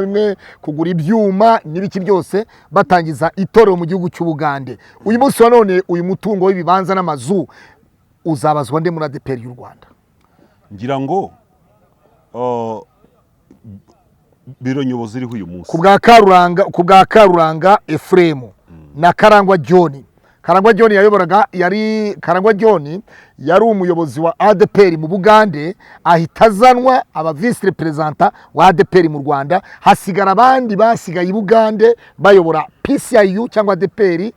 bimwe kugura ibyuma n'ibiki byose batangiza itorero mu gihugu cy'Ubugande. Uyu munsi wa none uyu mutungo w'ibibanza n'amazu uzabazwa nde muri Adepr y'u Rwanda? Ngira ngo biro nyobozi iriho uyu munsi ku bwa Karuranga Ephraim na Karangwa John. Karangwa John yayoboraga Karangwa John yari umuyobozi wa Adepr mu Bugande, ahitazanwa aba vice representa wa Adepr mu Rwanda, hasigara abandi basigaye Bugande bayobora PCIU cyangwa Adepr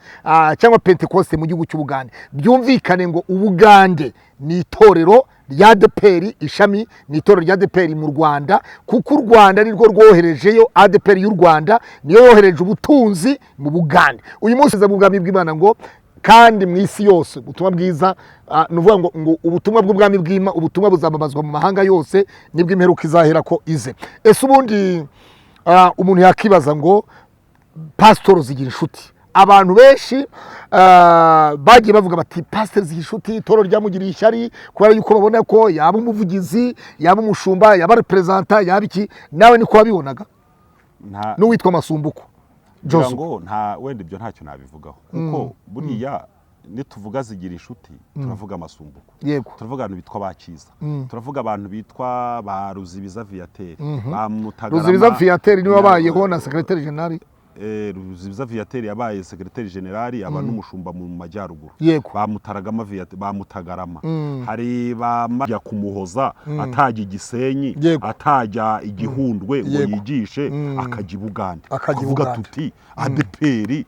cyangwa Pentecoste mu gihugu cy'Ubugande. Byumvikane ngo Ubugande ni itorero rya Adepr, ishami ni itorero rya Adepr mu Rwanda, kuko u Rwanda nirwo rwoherejeyo Adepr y'u Rwanda, niyo yohereje ubutunzi mu Bugande. Uyu munsi za bw'ubwami bw'Imana ngo kandi mu isi yose ubutumwa bwiza nuvuga ngo ubutumwa bw'ubwami bw'Imana, ubutumwa buzamamazwa mu mahanga yose, nibwo imperuka izahera ko ize. Ese ubundi umuntu yakibaza ngo pastor zigira inshuti. Abantu benshi bagiye bavuga bati pastor zigira inshuti, itorero ryamugiriye ishyari kubera yuko babona ko yaba umuvugizi, yaba umushumba, yaba representa, yaba iki. Nawe niko wabibonaga n'uwitwa Masumbuko ngo nta wenda ibyo ntacyo nabivugaho kuko buriya nituvuga zigira inshuti turavuga Masumbuko, turavuga abantu bitwa bakiza, turavuga abantu bitwa ba Ruzibiza Viateur, ba Mutagarama. Ruzibiza Viateur ni wabayeho na secrétaire général. Ruzibiza Viateur yabaye secrétaire général aba n'umushumba mu majyaruguru. Ba Mutaragama Viateur, ba Mutagarama. Hari ba majya kumuhoza atajya Gisenyi, atajya Igihundwe ngo yigishe akajya Bugande. Akavuga tuti Adepr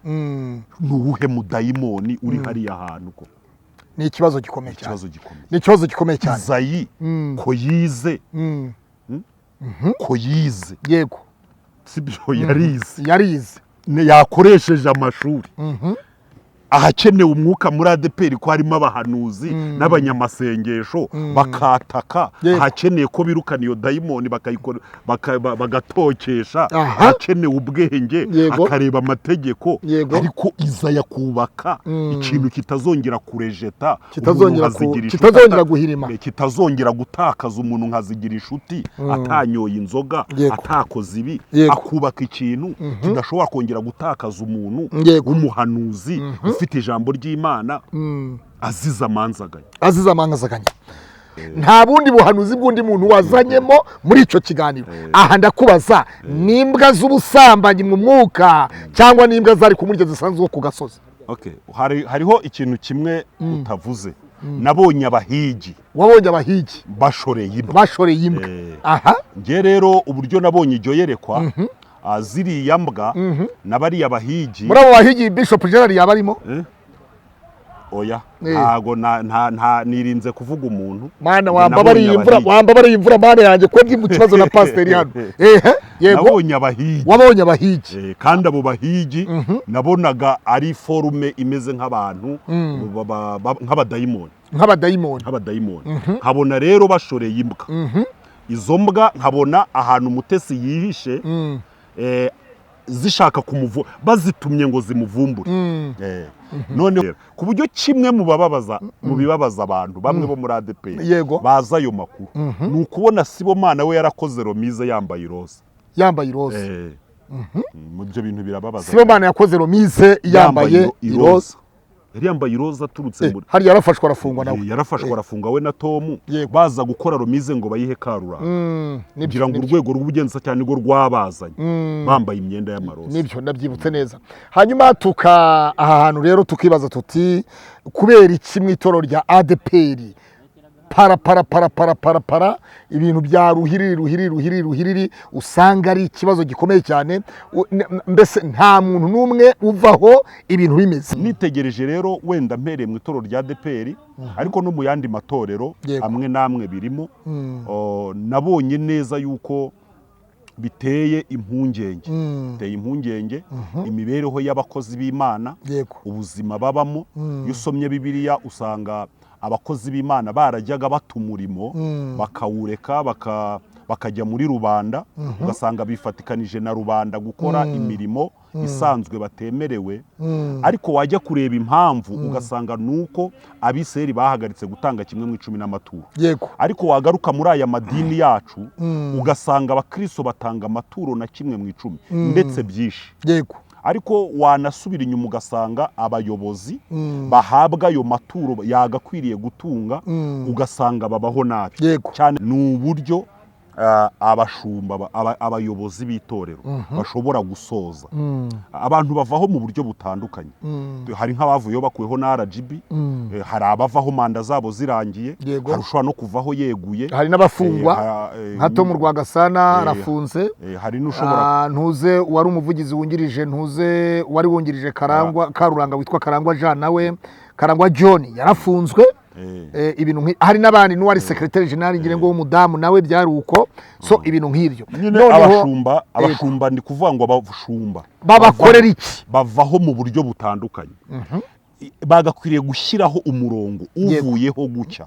nuwuhe mudayimoni uri hariya ahantu ko. Ni ikibazo gikomeye cyane. Ni ikibazo gikomeye cyane. Zayi ko yize. Ko yize. Yego. Sibyo yarize. Yarize. Yakoresheje amashuri. Ahakenewe umwuka muri Adepr ko harimo abahanuzi n'abanyamasengesho bakataka, ahakeneye ko birukana iyo dayimoni bagatokesha, ahakenewe ubwenge akareba amategeko, ariko izaya kubaka ikintu kitazongera kurejeta, kitazongera guhirima, kitazongera gutakaza umuntu nkazigira inshuti, atanyoye inzoga, atakoze ibi, akubaka ikintu kidashobora kongera gutakaza umuntu w'umuhanuzi ufite ijambo ry'Imana aziza amanzaganya. Nta bundi buhanuzi bw'undi muntu wazanyemo muri icyo kiganiro. Aha ndakubaza, n'imbwa z'ubusambanyi mu mwuka cyangwa n'imbwa zari kumurya zisanzwe ku gasozi? Hariho ikintu kimwe utavuze. Nabonye abahigi. Wabonye abahigi bashoreye imbwa. Aha. Nge rero uburyo nabonye iryo yerekwa, ziriya mbwa n'abariya bahigi. Muri abo bahigi Bishop Gerard yabarimo? Oya, ntago nta nirinze kuvuga umuntu. Mana wambabariye imvura mana yanjye ko ndi mu kibazo na pastor hano. Yego. Nabonye abahigi. Wabonye abahigi. Kandi abo bahigi nabonaga ari forume imeze nk'abantu nk'abadayimoni. Nkabona rero bashoreye imbwa. Izo mbwa nkabona ahantu umutesi yihishe, zishaka bazitumye ngo zimuvumbure. None ku buryo kimwe mu bibabaza abantu bamwe bo muri Adepr baza ayo makuru, ni ukubona Sibomana we yarakoze romize yambaye iroza. Mu byo bintu birababaza. Sibomana yakoze romize yambaye iroza. Yari yambaye iroza aturutse muri hari yarafashwe arafungwa nawe. Yarafashwe arafungwa we na Tom, baza gukora romize ngo bayihe Karuranga. Kugira ngo urwego rw'ubugenza cyane rwo rwabazanye bambaye imyenda y'amaroza. Nibyo ndabyibutse neza. Hanyuma aha hantu rero tukibaza tuti kubera iki mu itorero rya Adepr para ibintu bya ruhiriri usanga ari ikibazo gikomeye cyane. Mbese nta muntu n'umwe uvaho ibintu bimeze. Nitegereje rero wenda mpereye mu itorero rya Adepr, ariko no mu yandi matorero amwe namwe birimo, nabonye neza yuko biteye impungenge. Imibereho y'abakozi b'Imana, ubuzima babamo. Iyo usomye Bibiliya usanga abakozi b'Imana barajyaga bata umurimo bakawureka bakajya muri rubanda ugasanga bifatikanije na rubanda gukora imirimo isanzwe batemerewe ariko wajya kureba impamvu ugasanga nuko abiseri bahagaritse gutanga kimwe mu 10 n'amaturo ariko wagaruka muri aya madini yacu ugasanga abakristo batanga amaturo na kimwe mu 10 ndetse byinshi ariko wanasubira inyuma ugasanga abayobozi bahabwa ayo maturo yagakwiriye gutunga ugasanga babaho nabi cyane n'uburyo abashumba abayobozi b'itorero bashobora gusoza abantu bavaho mu buryo butandukanye hari nk'abavuyeho bakuyeho na RGB hari abavaho manda zabo zirangiye harushwa no kuvaho yeguye hari n'abafungwa nka Tom Rwagasana arafunze hari n'ushobora ntuze wari umuvugizi wungirije ntuze wari wungirije Karuranga witwa Karangwa Jean nawe Karangwa John yarafunzwe ibintu hari n'abandi n'uwari secretary general ngire ngo umudamu nawe byari uko so ibintu nk'ibyo abashumba ndi kuvuga ngo abashumba babakorera iki bavaho mu buryo butandukanye bagakwiriye gushyiraho umurongo uvuyeho gucya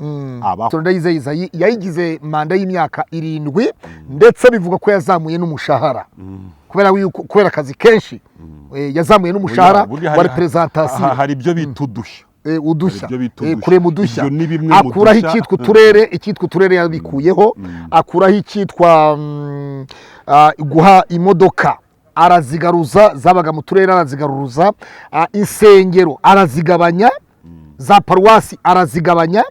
Ndayizeye yayigize manda y'imyaka 7 ndetse bivuga ko yazamuye n'umushahara kubera akazi kenshi yazamuye n'umushahara wa representation hari ibyo bitudushya udushya kurema udushya akuraho icyitwa uturere yabikuyeho akuraho icyitwa guha imodoka arazigaruza zabaga mu turere arazigaruza insengero arazigabanya za paruwasi arazigabanya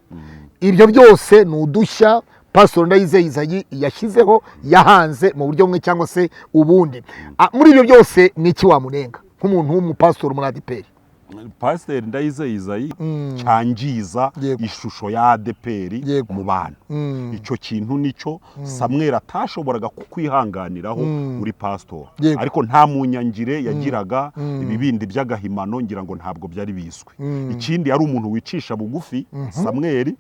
ibyo byose ni udushya Pastor Ndayizeye yashyizeho yahanze mu buryo bumwe cyangwa se ubundi muri ibyo byose ni iki wamunenga nk'umuntu w'umupastor muri Adepr Pastor Ndayizeye cyangiza ishusho ya Adepr mu bantu icyo kintu nico Samuel atashoboraga kukwihanganiraho muri pastor ariko nta munyangire yagiraga ibibindi by'agahimano ngira ngo ntabwo byari biswe ikindi yari umuntu wicisha bugufi Samuel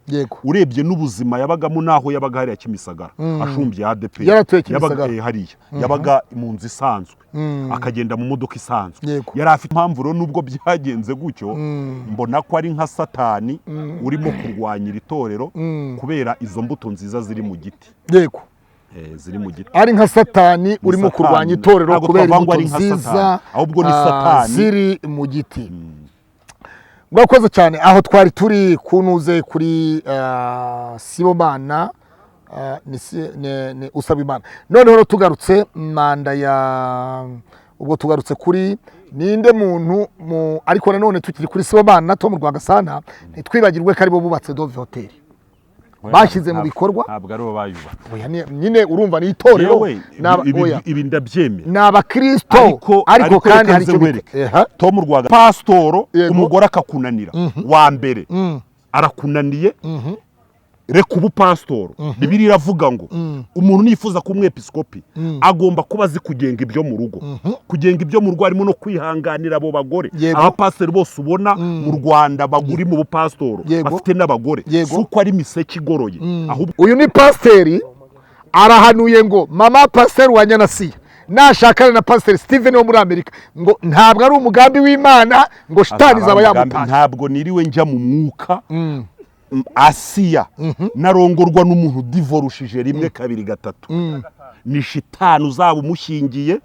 urebye n'ubuzima yabagamo naho yabaga hari ya Kimisagara ashumbye Adepr yabaga hariya yabaga mu nzu isanzwe akagenda mu modoka isanzwe yari afite impamvu ro nubwo byagenze gutyo mbona ko ari nka Satani urimo kurwanya itorero kubera izo mbuto nziza ziri mu giti ziri mu giti ari nka Satani urimo kurwanya itorero kubera imbuto nziza ahubwo ni Satani ziri mu giti Murakoze cyane aho twari turi kunuze kuri Sibomana ni usaba Imana noneho tugarutse manda ya ubwo tugarutse kuri ninde muntu ariko nanone tukiri kuri Sibomana na Tom Rwagasana ntitwibagirwe ko aribo bubatse Dove Hotel bashyize mu bikorwa ntabwo ari bo bayuba nyine urumva ni itorero ibi ndabyemeye n'abakristo ariko kandi hari icyo Tom Rwagasana pastor umugore akakunanira wa mbere arakunaniye reka ubu pastor Bibiliya iravuga ngo umuntu nifuza ko umwepiskopi agomba kuba azi kugenga ibyo mu rugo kugenga ibyo mu rugo harimo no kwihanganira abo bagore abapastori bose ubona mu Rwanda baguri mu bupastor bafite n'abagore suko ari miseke igoroye uyu ni pasteur arahanuye ngo mama pasteur wa Nyanasiya nashakana na Pastor Steven wo muri Amerika ngo ntabwo ari umugambi w'Imana ngo shitani zaba yamutanga ntabwo niriwe njya mu mwuka Assia narongorwa n'umuntu divorushije rimwe kabiri gatatu ni shitani uzaba umushingiye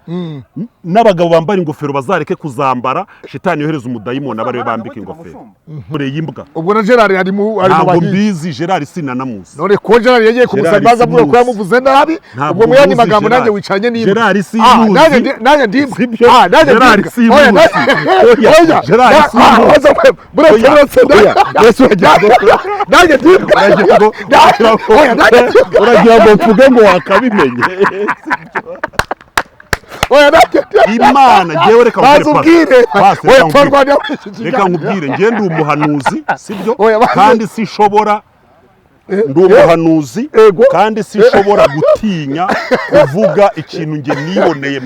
n'abagabo bambara ingofero bazareke kuzambara shitani yohereza umudayimoni abari bambika ingofero muri yimbwa ubwo na Gerard ari mu ntabwo mbizi Gerard sinanamuzi none ko Gerard yagiye kumusabaza avuga ko yamuvuze nabi ubwo mu yandi magambo nanjye wicanye niba Gerard simuzi nanjye ndimbwa Gerard simuzi Gerard simuzi buretse Yesu yagiye nanjye ndimbwa uragira ngo mvuge ngo wakabimenye Imana ngewe reka nkubwire ngewe ndi umuhanuzi sibyo kandi sinshobora ndi umuhanuzi kandi sinshobora gutinya kuvuga ikintu nge niboneye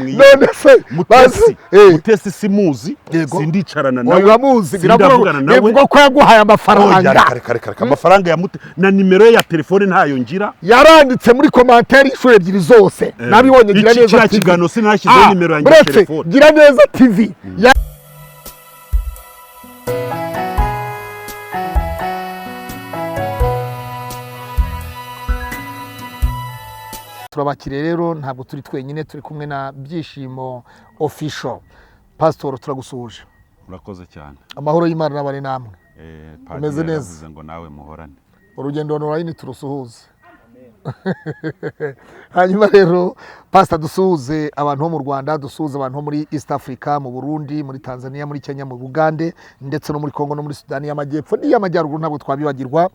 mutesi simuzi sindicarana nawe sindavugana nawe bivuga ko yaguhaye amafaranga amafaranga yamute na nimero ye ya telefone ntayo ngira yaranditse muri commentaire inshuro ebyiri zose nabibonye gira neza kigano sinashyize nimero yanjye ya telefone gira neza TV turabakire rero ntabwo turi twenyine turi kumwe na Byishimo official. Pastor turagusuhuje. Murakoze cyane. Amahoro y'Imana n'abari namwe. Umeze neza ngo nawe muhorane. Urugendo online turusuhuze. Hanyuma rero Pastor dusuhuze abantu bo mu Rwanda, dusuhuze abantu bo muri East Africa, mu Burundi, muri Tanzania, muri Kenya, mu Bugande ndetse no muri Kongo no muri Sudani y'Amajyepfo n'iy'Amajyaruguru ntabwo twabibagirwa.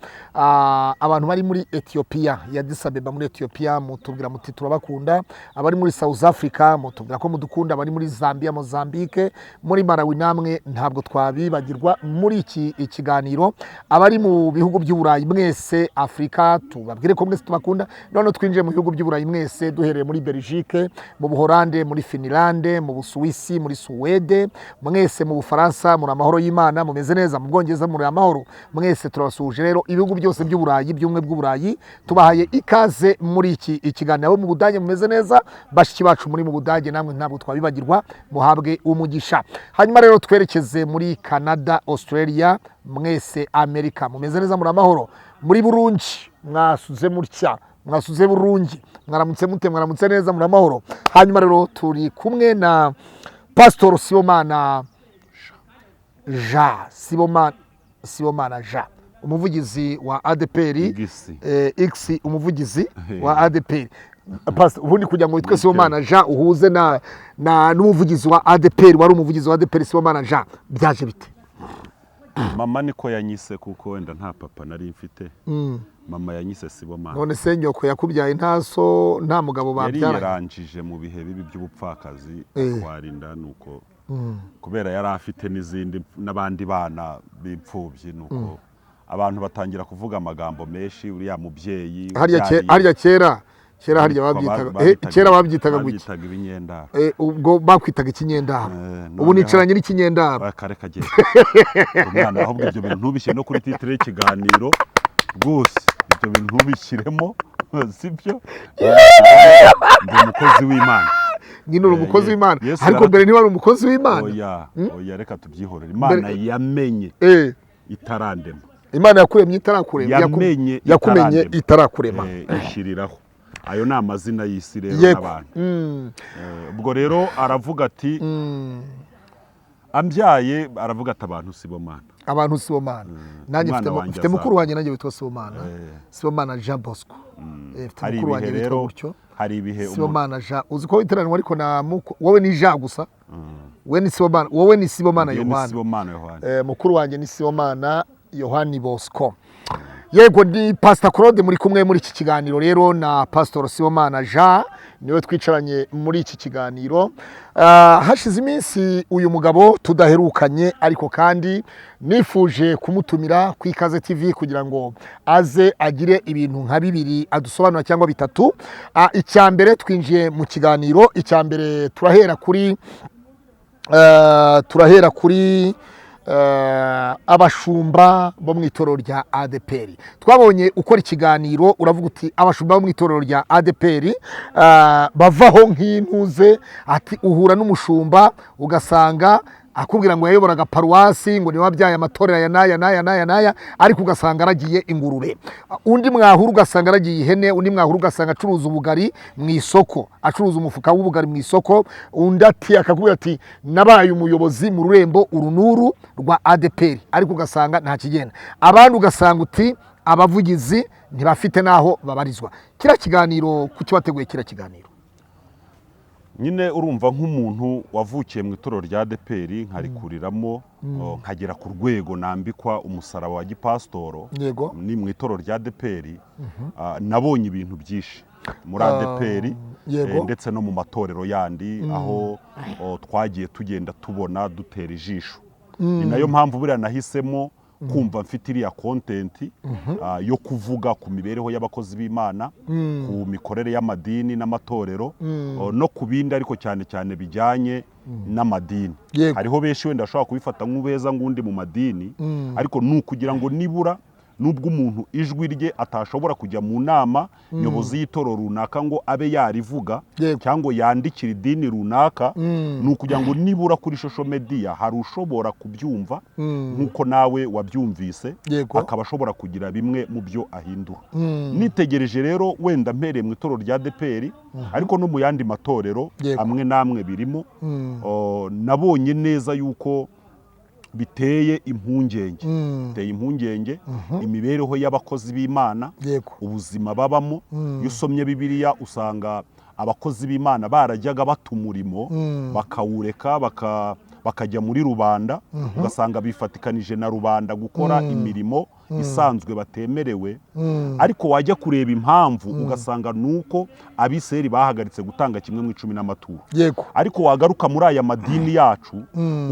Abantu bari muri Ethiopia ya Addis Abeba muri Ethiopia mutubwira muti turabakunda. Abari muri South Africa mutubwira ko mudukunda. Abari muri Zambia, Mozambique, muri Malawi namwe ntabwo twabibagirwa muri iki ikiganiro. Abari mu bihugu by'Uburayi mwese Afrika tubabwire ko mwese tubakunda. None twinjiye mu bihugu by'Uburayi mwese duhereye muri Belgique, mu Buholande, muri Finland, mu Busuwisi, muri Suwede, mwese mu Bufaransa muri amahoro y'Imana mumeze neza, mu Bwongereza muri amahoro. Mwese turabasuhuje rero ibihugu byose by'Uburayi by'umwe bw'Uburayi tubahaye ikaze muri iki ikiganiro. Mu Budage mumeze neza, bashiki bacu muri mu Budage namwe ntabwo twabibagirwa, muhabwe umugisha. Hanyuma rero twerekeze muri Canada, Australia, mwese Amerika mumeze neza muri amahoro. Muri Burundi mwasuze mutya, mwasuze Burungi, mwaramutse mute, mwaramutse neza muri amahoro. Hanyuma rero turi kumwe na Pastor Sibomana Sibomana Ja, umuvugizi wa Adepr, X umuvugizi wa Adepr. Pastor ubundi kugira ngo witwe Sibomana Ja uhuze na n'umuvugizi wa Adepr, wari umuvugizi wa Adepr Sibomana Ja, byaje bite? Mama niko yanyise kuko wenda nta papa nari mfite. Mama yanyise Sibomana. None se nyoko yakubyaye ntaso nta mugabo babyara? Yari yaranjije mu bihe bibi by'ubupfakazi twarinda nuko kubera yari afite n'izindi n'abandi bana b'imfubyi nuko abantu batangira kuvuga amagambo menshi uriya mubyeyi. Harya kera harya babyitaga kera babyitaga guki? Babyitaga ibinyendaro. Ubwo bakwitaga ikinyendaro. Ubu nicaranye n'ikinyendaro. Kare kagera. Umwana ahubwo ibyo bintu ntubishyire no kuri titre y'ikiganiro rwose. Ibyo bintu ntubishyiremo sibyo. Ndi umukozi w'Imana. Nyine uri umukozi w'Imana. Ariko mbere niba ari umukozi w'Imana. Oya reka tubyihorere. Imana yamenye itarandema. Imana yakuremye itarakurema. Yakumenye itarakurema. Ishiriraho. Ayo ni amazina y'isi rero n'abantu. Ubwo rero aravuga ati ambyaye, aravuga ati abantu Sibomana. Abantu Sibomana. Nanjye mfite mukuru wanjye nanjye witwa Sibomana. Sibomana Jean Bosco. Mfite mukuru wanjye witwa gutyo. Hari ibihe Sibomana Jean. Uzi ko witeranwa ariko na wowe ni Jean gusa. Wowe ni Sibomana, wowe ni Sibomana Yohana. Mukuru wanjye ni Sibomana Yohani Bosco. Yego ni Pastor Claude muri kumwe muri iki kiganiro rero na Pastor Sibomana Ja niwe twicaranye muri iki kiganiro. Hashize iminsi uyu mugabo tudaherukanye ariko kandi nifuje kumutumira ku Ikaze TV kugira ngo aze agire ibintu nka bibiri adusobanura cyangwa bitatu. Icyambere twinjiye mu kiganiro, icyambere turahera kuri abashumba bo mu itorero rya Adepr. Twabonye ukora ikiganiro uravuga uti abashumba bo mu itorero rya Adepr bavaho nk'intuze, ati uhura n'umushumba ugasanga akubwira ngo yayoboraga paruwasi ngo ni wabyaye amatorero ya naya ariko ugasanga aragiye ingurube. Undi mwahuru ugasanga aragiye ihene, undi mwahuru ugasanga acuruza ubugari mu isoko, acuruza umufuka w'ubugari mu isoko. Undi ati akakubwira ati nabaye umuyobozi mu rurembo urunuru rwa Adepr ariko ugasanga nta kigenda. Abandi ugasanga uti abavugizi ntibafite naho babarizwa. Kira kiganiro kuki wateguye kira kiganiro? Nyine urumva nk'umuntu wavukiye mu itorero rya Adepr nkarikuriramo nkagera ku rwego nambikwa umusaraba wa gipastoro ni mu itorero rya Adepr. Nabonye ibintu byinshi muri Adepr ndetse no mu matorero yandi aho twagiye tugenda tubona dutera ijisho. Ni nayo mpamvu buriya nahisemo kumva mfite iriya content yo kuvuga ku mibereho y'abakozi b'Imana, ku mikorere y'amadini n'amatorero no kubindi ariko cyane cyane bijyanye n'amadini. Hariho benshi wenda ashobora kubifata nk'ubeza ngundi mu madini ariko nukugira ngo nibura nubwo umuntu ijwi rye atashobora kujya mu nama nyobozi y'itoro runaka ngo abe yarivuga cyangwa yandikira idini runaka, ni ukugira ngo nibura kuri social media hari ushobora kubyumva nk'uko nawe wabyumvise, akaba ashobora kugira bimwe mu byo ahindura. Nitegereje rero wenda mpereye mu itoro rya Adepr ariko no mu yandi matorero amwe namwe birimo, nabonye neza yuko biteye impungenge, imibereho y'abakozi b'Imana, ubuzima babamo. Iyo usomye Bibiliya usanga abakozi b'Imana barajyaga bata umurimo bakawureka bakajya muri rubanda, ugasanga bifatikanije na rubanda gukora imirimo isanzwe batemerewe, ariko wajya kureba impamvu ugasanga nuko abiseri bahagaritse gutanga kimwe mu 10 n'amaturo. Ariko wagaruka muri aya madini yacu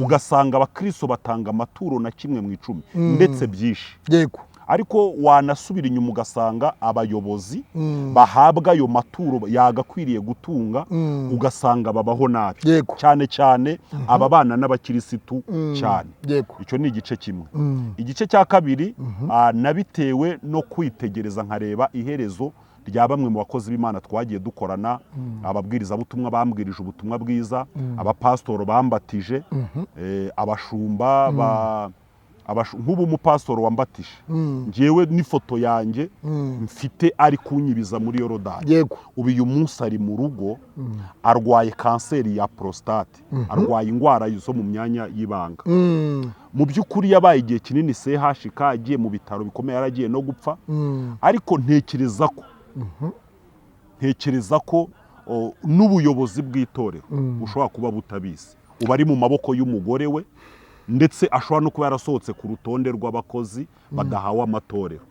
ugasanga abakristo batanga amaturo na kimwe mu 10 ndetse byinshi. Ariko wanasubira inyuma ugasanga abayobozi bahabwa ayo maturo yagakwiriye gutunga, ugasanga babaho nabi, cyane cyane ababana n'abakirisitu cyane. Icyo ni igice kimwe. Igice cya kabiri nabitewe no kwitegereza nkareba iherezo rya bamwe mu bakozi b'Imana twagiye dukorana, ababwiriza butumwa bambwirije ubutumwa bwiza, abapasitoro bambatije, abashumba nk'ubu umupasitoro wambatije ngewe n'ifoto yanjye mfite ari kunyibiza muri Yorodani. Ubu uyu munsi ari mu rugo arwaye kanseri ya prostate, arwaye indwara zo mu myanya y'ibanga. Mu by'ukuri yabaye igihe kinini CHK, agiye mu bitaro bikomeye, yaragiye no gupfa. Ariko ntekereza ko n'ubuyobozi bw'itorero bushobora kuba butabizi, uba ari mu maboko y'umugore we, ndetse ashobora no kuba yarasohotse ku rutonde rw'abakozi badahawe amatorero,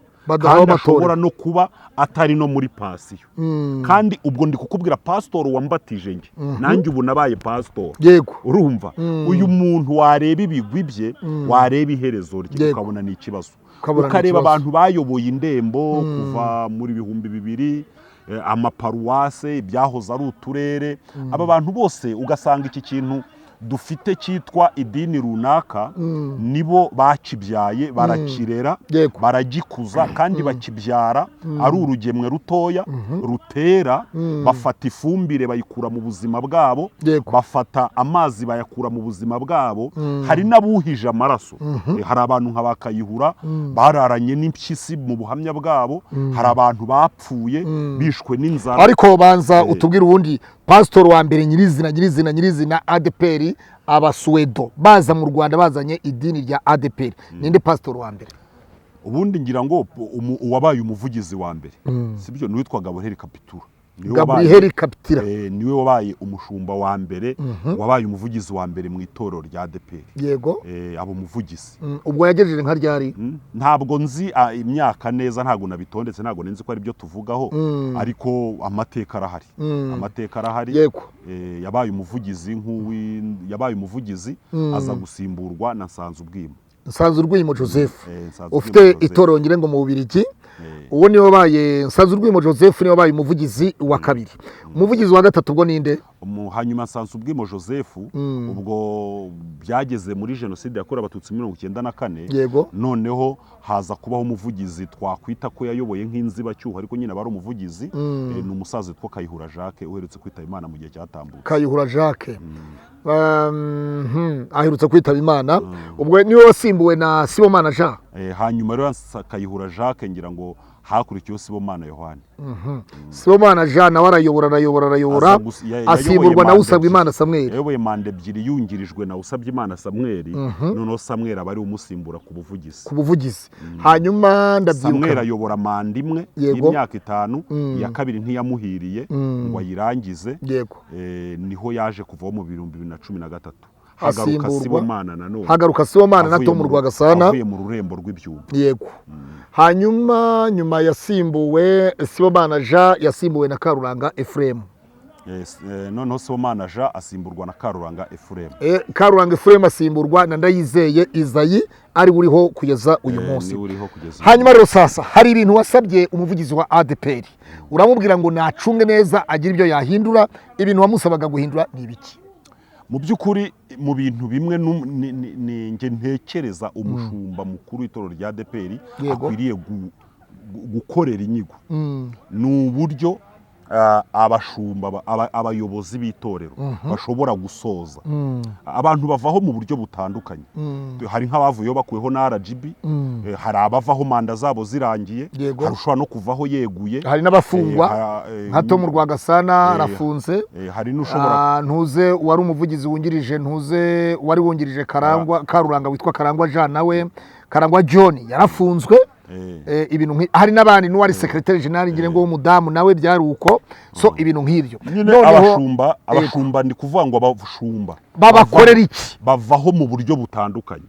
kandi ashobora no kuba atari no muri pasiyo. Kandi ubwo ndi kukubwira pasitoro wambatije nge, nanjye ubu nabaye pasitoro. Urumva uyu muntu wareba ibigwi bye, wareba iherezo rye, ukabona ni ikibazo. Ukareba abantu bayoboye indembo kuva muri 2000, amaparuwase, ibyahoze ari uturere, aba bantu bose ugasanga iki kintu dufite cyitwa idini runaka nibo bakibyaye, barakirera, baragikuza, kandi bakibyara ari urugemwe rutoya rutera. Bafata ifumbire bayikura mu buzima bwabo, bafata amazi bayakura mu buzima bwabo. Hari n'abuhije amaraso, hari abantu nka bakayihura bararanye n'impyisi mu buhamya bwabo, hari abantu bapfuye bishwe n'inzara. Ariko banza utubwira ubundi pastor wa mbere nyirizina Adepr, abaswedo baza mu Rwanda bazanye idini rya Adepr, ninde pastor wa mbere? Ubundi ngira ngo uwabaye umuvugizi wa mbere sibyo n'uwitwaga Gabriel Kapitura, niwe wabaye umushumba wa mbere, wabaye umuvugizi wa mbere mu itoro rya Adepr. Abo umuvugizi ubwo yagejeje nka ryari? Ntabwo nzi imyaka neza, ntabwo nabitondetse, ntabwo nzi ko ari byo tuvugaho, ariko amateka arahari. Yabaye umuvugizi aza gusimburwa na Nsanzurwimo Joseph, ufite itoro ngire ngo mu Bubiligi. Uwo niwe wabaye Nsanzurwimo Joseph, niwe wabaye umuvugizi wa kabiri. Umuvugizi wa gatatu ubwo ninde? Hanyuma Nsanzurwimo Joseph ubwo byageze muri jenoside yakorewe Abatutsi 1994, noneho haza kubaho umuvugizi twakwita ko yayoboye nk'inzibacyuho, ariko nyine abari umuvugizi ni umusaza witwa Kayihura Jacques uherutse kwitaba Imana mu gihe cyatambutse. Kayihura Jacques aherutse kwitaba Imana, ubwo niwe wasimbuwe na Sibomana Jean. Hanyuma rero Kayihura Jacques ngira ngo hakurikiyeho Sibomana Yohani. Sibomana Jean nawe arayobora asimburwa na Usabwimana Samuel. Yayoboye manda ebyiri yungirijwe na Usabwimana Samuel, noneho Samuel abari umusimbura ku buvugizi. Hanyuma ndabyibuka Samuel ayobora manda imwe y'imyaka 5, ya kabiri ntiyamuhiriye ngo ayirangize, niho yaje kuvaho mu 2013. Hagaruka Sibomana na Tom Rwagasana avuye mu rurembo rw'ibyuma. Hanyuma nyuma yasimbuwe Sibomana Jean, yasimbuwe na Karuranga Ephraim. Noneho Sibomana Jean asimburwa na Karuranga Ephraim. Karuranga Ephraim asimburwa na Ndayizeye Isayi, ari uriho kugeza uyu munsi. Hanyuma rero sasa hari ibintu wasabye umuvugizi wa Adepr, uramubwira ngo nacunge neza agira ibyo yahindura. Ibintu wamusabaga guhindura ni ibiki? mu by'ukuri mu bintu bimwe nge ntekereza umushumba mukuru w'itorero rya Adepr akwiriye gukorera inyigo ni uburyo abashumba abayobozi b'itorero bashobora gusoza abantu bavaho mu buryo butandukanye hari nk'abavuyeho bakuyeho na RGB hari abavaho manda zabo zirangiye hari ushobora no kuvaho yeguye hari n'abafungwa nka Tom Rwagasana arafunze hari n'ushobora ntuze wari umuvugizi wungirije ntuze wari wungirije Karuranga witwa Karangwa Jean nawe Karangwa John yarafunzwe ibintu hari n'abandi n'uwari secretary general ngire ngo umudamu nawe byari uko so ibintu nk'ibyo abashumba ndi kuvuga ngo abashumba babakorera iki bavaho mu buryo butandukanye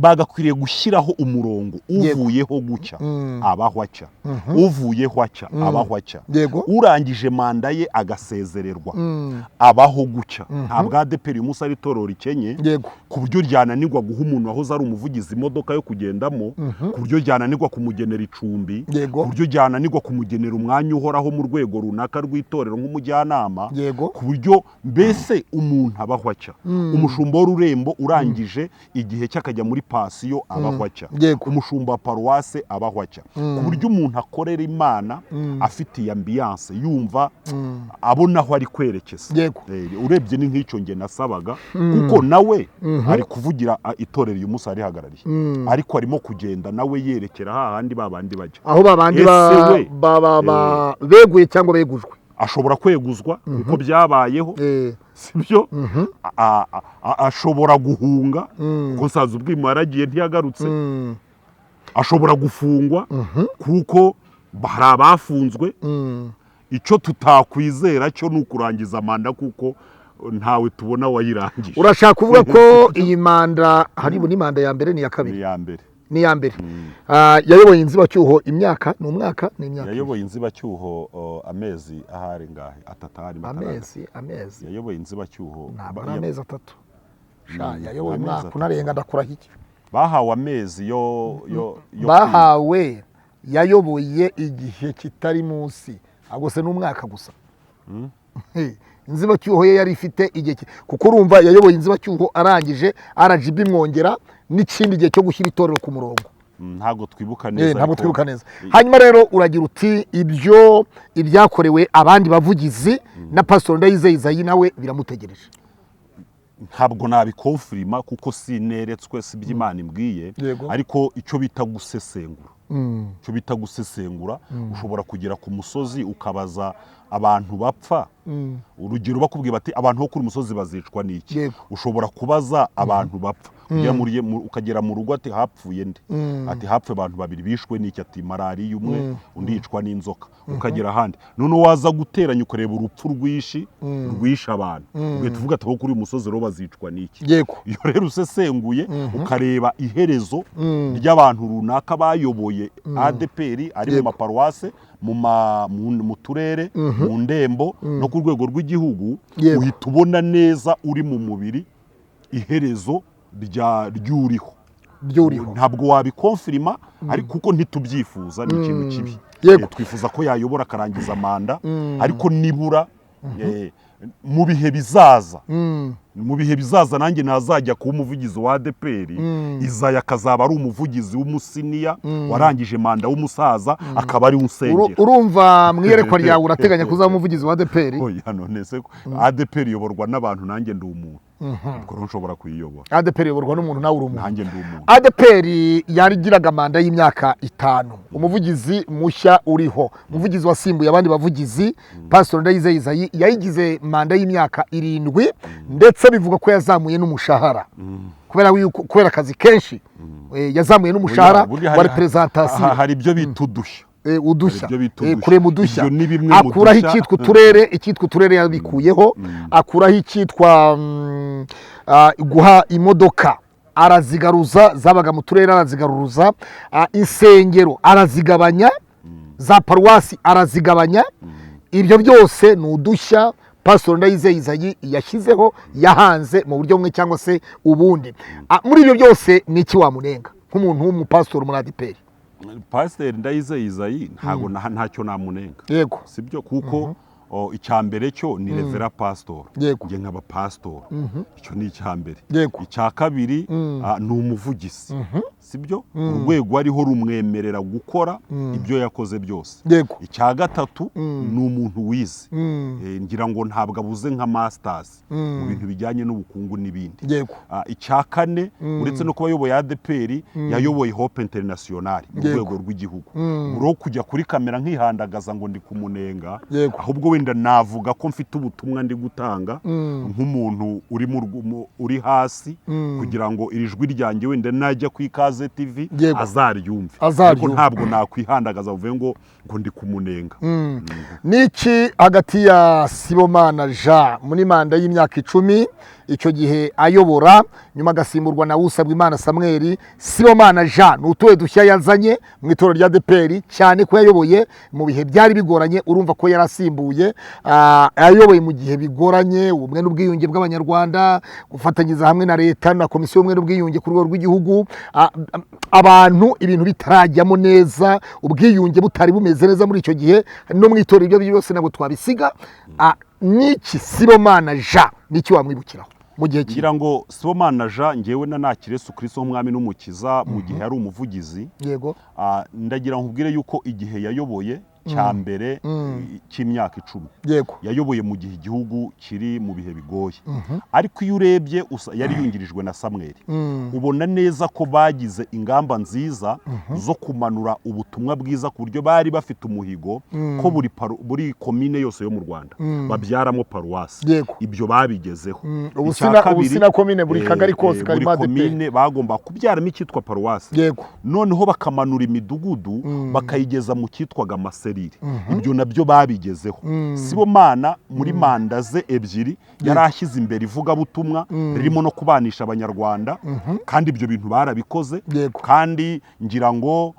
bagakwiriye gushyiraho umurongo uvuyeho gucya abahwaca uvuyeho aca abahwaca urangije manda ye agasezererwa abaho gucya ntabwo Adepr uyu munsi ari itorero rikenye ku buryo ryananirwa guha umuntu wahoze ari umuvugizi imodoka yo kugendamo ku buryo ryananirwa kumugenera icumbi ku buryo ryananirwa kumugenera umwanya uhoraho mu rwego runaka rw'itorero nk'umujyanama ku buryo mbese umuntu abahwaca umushumba w'ururembo urangije igihe cy'akajya muri pasiyo abahwaca umushumba wa paruwase abahwaca ku buryo umuntu akorera Imana afitiye ambiance yumva abona aho ari kwerekeza urebye ni nk'icyo nge nasabaga kuko nawe ari kuvugira itorero uyu munsi arihagarariye ariko arimo kugenda nawe yerekera hahandi babandi bajya aho babandi beguye cyangwa begujwe ashobora kweguzwa kuko byabayeho sibyo ashobora guhunga kuko nsaza ubwimo yaragiye ntiyagarutse ashobora gufungwa kuko hari abafunzwe icyo tutakwizera cyo ni ukurangiza manda kuko ntawe tubona wayirangije urashaka kuvuga ko iyi manda hari ni manda ya mbere ni ya kabiri ni ya mbere yayoboye inzibacyuho imyaka ni umwaka ni imyaka yayoboye inzibacyuho amezi ahari ngahe atatari amezi yayoboye inzibacyuho amezi 3 yayoboye umwaka unarenga ndakuraho iki bahawe amezi yo bahawe yayoboye igihe kitari munsi agose n'umwaka gusa inzibacyuho ye yari ifite igihe kuko urumva yayoboye inzibacyuho arangije RGB mwongera n'ikindi gihe cyo gushyira itorero ku murongo ntabwo twibuka neza hanyuma rero uragira uti ibyakorewe abandi bavugizi na Pastor Ndayizeye Isayi nawe biramutegereje ntabwo nabikonfirima kuko sineretswe si by'Imana imbwiye ariko icyo bita gusesengura ushobora kugera ku musozi ukabaza abantu bapfa urugero bakubwiye bati abantu bo kuri umusozi bazicwa n'iki ushobora kubaza abantu bapfa ukagera mu rugo ati hapfuye nde ati hapfuye abantu babiri bishwe n'iki ati malariya umwe undi yicwa n'inzoka ukagera ahandi none waza guteranya ukareba urupfu rwishe abantu ugahita uvuga ati aho kuri uyu musozi rero bazicwa n'iki iyo rero usesenguye ukareba iherezo ry'abantu runaka bayoboye Adepr ari mu maparuwase mu turere mu ndembo no ku rwego rw'igihugu uhita ubona neza uri mu mubiri iherezo ry'uriho ntabwo wabikonfirima ariko kuko ntitubyifuza ni ikintu kibi twifuza ko yayobora akarangiza manda ariko nibura mu bihe bizaza nanjye ntazajya kuba umuvugizi wa Adepr Isayi akazaba ari umuvugizi w'umusiniya warangije manda w'umusaza akaba ari unsengera urumva mwiyerekwa ryawe urateganya kuzaba umuvugizi wa Adepr none se Adepr iyoborwa n'abantu nanjye ndi umuntu ubwo nshobora kuyiyobora Adepr iyoborwa n'umuntu nawe uri umuntu nanjye ndi umuntu Adepr yarigiraga manda y'imyaka 5 umuvugizi mushya uriho umuvugizi wasimbuye abandi bavugizi Pastor Ndayizeye Isayi yayigize manda y'imyaka 7 ndetse bivuga ko yazamuye n'umushahara kubera akazi kenshi yazamuye n'umushahara wa representation hari ibyo bita udushya kurema udushya akuraho icyitwa uturere yabikuyeho akuraho icyitwa guha imodoka arazigaruza zabaga mu turere arazigaruruza insengero arazigabanya za paruwasi arazigabanya ibyo byose ni udushya Pastor Ndayizeye Isayi yashyizeho yahanze mu buryo bumwe cyangwa se ubundi muri ibyo byose ni iki wamunenga nk'umuntu w'umupastor muri Adepr Pastor Ndayizeye Isayi ntago ntacyo namunenga yego sibyo kuko icya mbere cyo ni revera pastor nge nkaba pastor icyo ni icya mbere icya kabiri ni umuvugizi sibyo urwego ariho rumwemerera gukora ibyo yakoze byose icya gatatu ni umuntu wize ngira ngo ntabwo abuze nka masters mu bintu bijyanye n'ubukungu n'ibindi icya kane uretse no kuba ayoboye Adepr yayoboye Hope International mu rwego rw'igihugu buro kujya kuri kamera nkihandagaza ngo ndi kumunenga ahubwo wenda navuga ko mfite ubutumwa ndi gutanga nk'umuntu uri hasi kugira ngo iri jwi ryanjye wenda najya ku Ikaze TV azaryumve ariko ntabwo nakwihandagaza uvuye ngo ndi kumunenga niki hagati ya Sibomana Jean muri manda y'imyaka 10 icyo gihe ayobora nyuma agasimburwa na Usabwimana Samuel Sibomana Jean n'utuwe dushya yazanye mu itorero rya Adepr cyane ko yayoboye mu bihe byari bigoranye urumva ko yarasimbuye ayoboye mu gihe bigoranye ubumwe n'ubwiyunge bw'abanyarwanda gufatanyiza hamwe na leta na komisiyo y'ubumwe n'ubwiyunge ku rwego rw'igihugu abantu ibintu bitarajyamo neza ubwiyunge butari bumeze neza muri icyo gihe no mu itorero ibyo byose nabo twabisiga niki Sibomana Jean niki wamwibukiraho mu gihe kigira ngo Sibomana Jean ngewe na nakire Yesu Kristo umwami n'umukiza mu gihe yari umuvugizi yego ndagira nkubwire yuko igihe yayoboye cya mbere cy'imyaka 10 yayoboye mu gihe igihugu kiri mu bihe bigoye ariko iyo urebye yari yungirijwe na Samuel ubona neza ko bagize ingamba nziza zo kumanura ubutumwa bwiza ku buryo bari bafite umuhigo ko buri komine yose yo mu Rwanda babyaramo paruwasi ibyo babigezeho ubusina komine buri kagari kose karimo Adepr komine bagomba kubyaramo icyitwa paruwasi noneho bakamanura imidugudu bakayigeza mu cyitwaga Maseri ibyo nabyo babigezeho Sibomana muri manda ze ebyiri yarashyize imbere ivuga butumwa ririmo no kubanisha abanyarwanda kandi ibyo bintu barabikoze kandi ngira ngo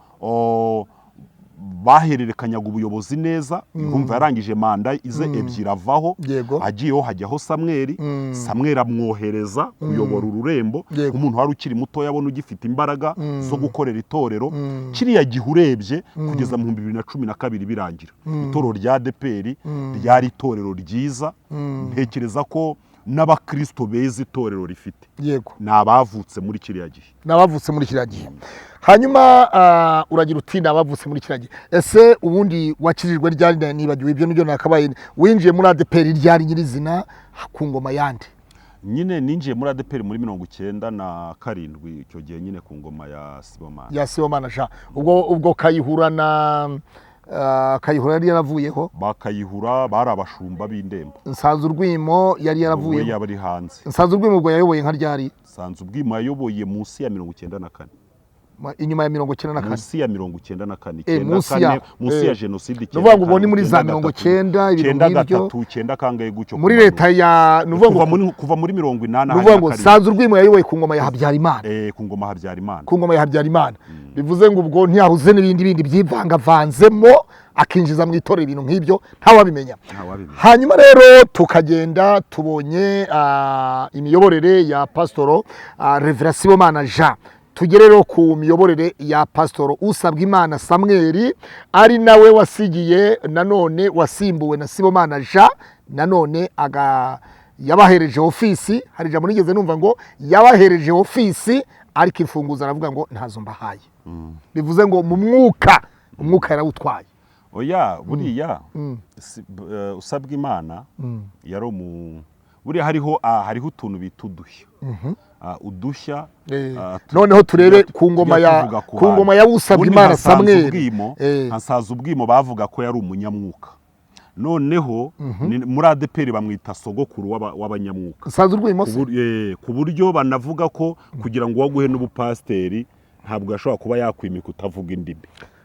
bahererekanyaga ubuyobozi neza urumva yarangije manda ize ebyiri avaho agiyeho hajyaho Samuel amwohereza kuyobora ururembo umuntu wari ukiri muto yabona ugifite imbaraga zo gukorera itorero kiriya gihe urebye kugeza mu 2012 birangira itorero rya Adepr ryari itorero ryiza ntekereza ko n'abakristo beza itorero rifite nabavutse muri kiriya gihe hanyuma uragira uti nabavutse muri kiriya gihe ese ubundi wakijijwe ryari nibagiwe ibyo nibyo nakabaye winjiye muri Adepr ryari nyirizina ku ngoma yandi nyine ninjiye muri Adepr muri 97 icyo gihe nyine ku ngoma ya Sibomana Jean ubwo Kayihura na Kayihura yari yaravuyeho bakayihura bari abashumba b'indembo Nsanzurwimo yari yaravuyeho yabari hanze Nsanzurwimo ubwo yayoboye nka ryari Nsanzurwimo yayoboye munsi ya 94 inyuma ya 94 munsi ya 94 munsi ya genocide nuvuga ngo ubone muri za 90 93 kangaye gucyo muri leta ya nuvuga ngo kuva muri 80 nuvuga ngo Nsanzurwimo yayoboye ku ngoma ya Habyarimana ku ngoma ya Habyarimana bivuze ngo ubwo ntiyahuze n'ibindi byivangavanzemo akinjiza mu itorero ibintu nk'ibyo ntawabimenya hanyuma rero tukagenda tubonye imiyoborere ya Pastor Rev Sibomana Jean tugere rero ku miyoborere ya Pastor Usabwimana Samuel ari nawe wasigiye nanone wasimbuwe na Sibomana Jean nanone yabahereje ofisi hari jambo nigeze numva ngo yabahereje ofisi ariko imfunguzo aravuga ngo ntazo mbahaye bivuze ngo mu mwuka yarawutwaye oya buriya Usabwimana yari buriya hariho utuntu bita udushya noneho turebe ku ngoma ya Usabwimana Samuel Nsaza ubwimo bavuga ko yari umunyamwuka noneho muri Adepr bamwita sogokuru w'abanyamwuka Nsaza urwimo ku buryo banavuga ko kugira ngo waguhe n'ubupasteri ntabwo yashobora kuba yakwimika utavuga indimi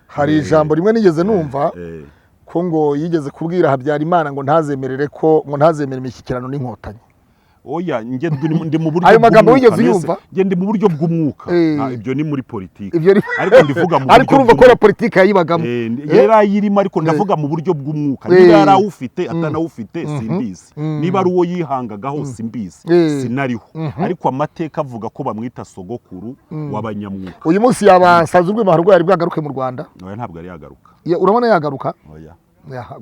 hari ijambo rimwe nigeze numva ko ngo yigeze kubwira Habyarimana ngo ntazemere imishyikirano n'inkotanyi oya nge ndi mu buryo ayo magambo wigeze yumva nge ndi mu buryo bw'umwuka ibyo ni muri politiki ariko ndivuga mu buryo ariko urumva ko politiki yayibagamo yarayirimo ariko ndavuga mu buryo bw'umwuka niba yarawufite atanawufite simbizi niba ari uwo yihangagaho simbizi sinariho ariko amateka avuga ko bamwita sogokuru w'abanyamwuka uyu munsi yabasanzwe urwimo harugwa yari bwagaruke mu Rwanda oya ntabwo yari yagaruka urabona yagaruka oya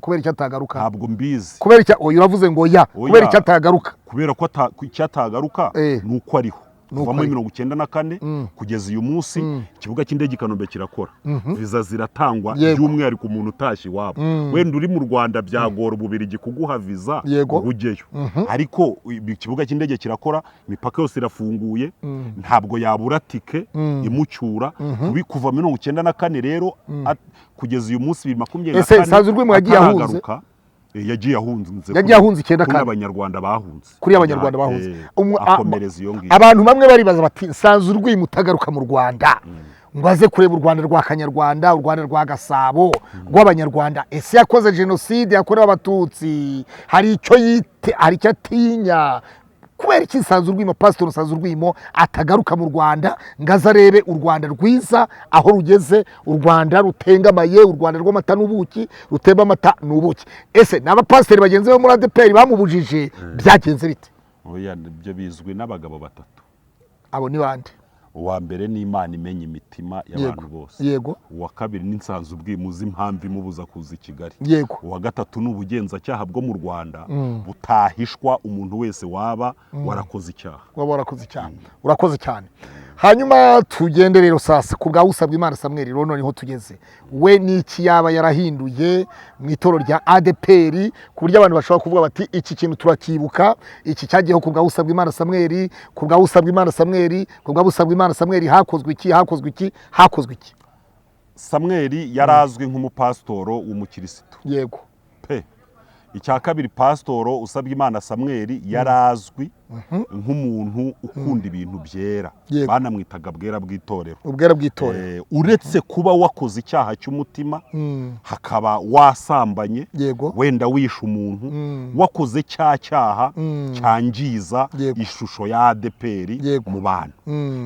kubera icyo atagaruka ntabwo mbizi kubera icyo uravuze ngo kubera icyo atagaruka kubera ko icyo atagaruka ni uko ariho kuva muri 1994 kugeza uyu munsi ikibuga cy'indege i Kanombe kirakora viza ziratangwa by'umwihariko umuntu utashye iwabo wenda uri mu Rwanda byagora Ububirigi kuguha viza ugeyo ariko ikibuga cy'indege kirakora imipaka yose irafunguye ntabwo yabura tike imucyura kuva 1994 rero kugeza uyu munsi 2024 ese sanzwe urwimo yagiye ahunze yagiye ahunze kuri abanyarwanda bahunze akomereza iyo ngiyo abantu bamwe baribaza bati sanzwe urwimo utagaruka mu Rwanda ngo aze kureba u Rwanda rwa Kanyarwanda u Rwanda rwa Gasabo rw'abanyarwanda ese yakoze jenoside yakorewe abatutsi hari icyo atinya kubera iki sanzwe urwimo pastor sanzwe urwimo atagaruka mu Rwanda ngaza arebe u Rwanda rwiza aho rugeze u Rwanda rutengamaye u Rwanda rw'amata n'ubuki rutemba amata n'ubuki ese n'abapasiteri bagenzi bo muri Adepr bamubujije byagenze bite oya byo bizwi n'abagabo batatu abo ni bande uwa mbere ni Imana imenya imitima y'abantu bose uwa kabiri ni nsanzwe ubwimuzi impamvu imubuza kuza i Kigali uwa gatatu ni ubugenzacyaha bwo mu Rwanda butahishwa umuntu wese waba warakoze icyaha urakoze cyane hanyuma tugende rero sasa ku bwa usabwa Imana Samuel rero noneho tugeze we n'iki yaba yarahinduye mu itoro rya Adepr ku buryo abantu bashobora kuvuga bati iki kintu turakibuka iki cyagiyeho ku bwa usabwa Imana Samuel ku bwa usabwa Imana Samuel ku bwa usabwa Imana Samuel hakozwe iki Samuel yarazwi nk'umupasitoro w'umukirisitu pe icya kabiri pasitoro usabwa Imana Samuel yarazwi nk'umuntu ukunda ibintu byera banamwitaga bwera bw'itorero uretse kuba wakoze icyaha cy'umutima hakaba wasambanye wenda wishe umuntu wakoze cyaha cyangiza ishusho ya Adepr mu bantu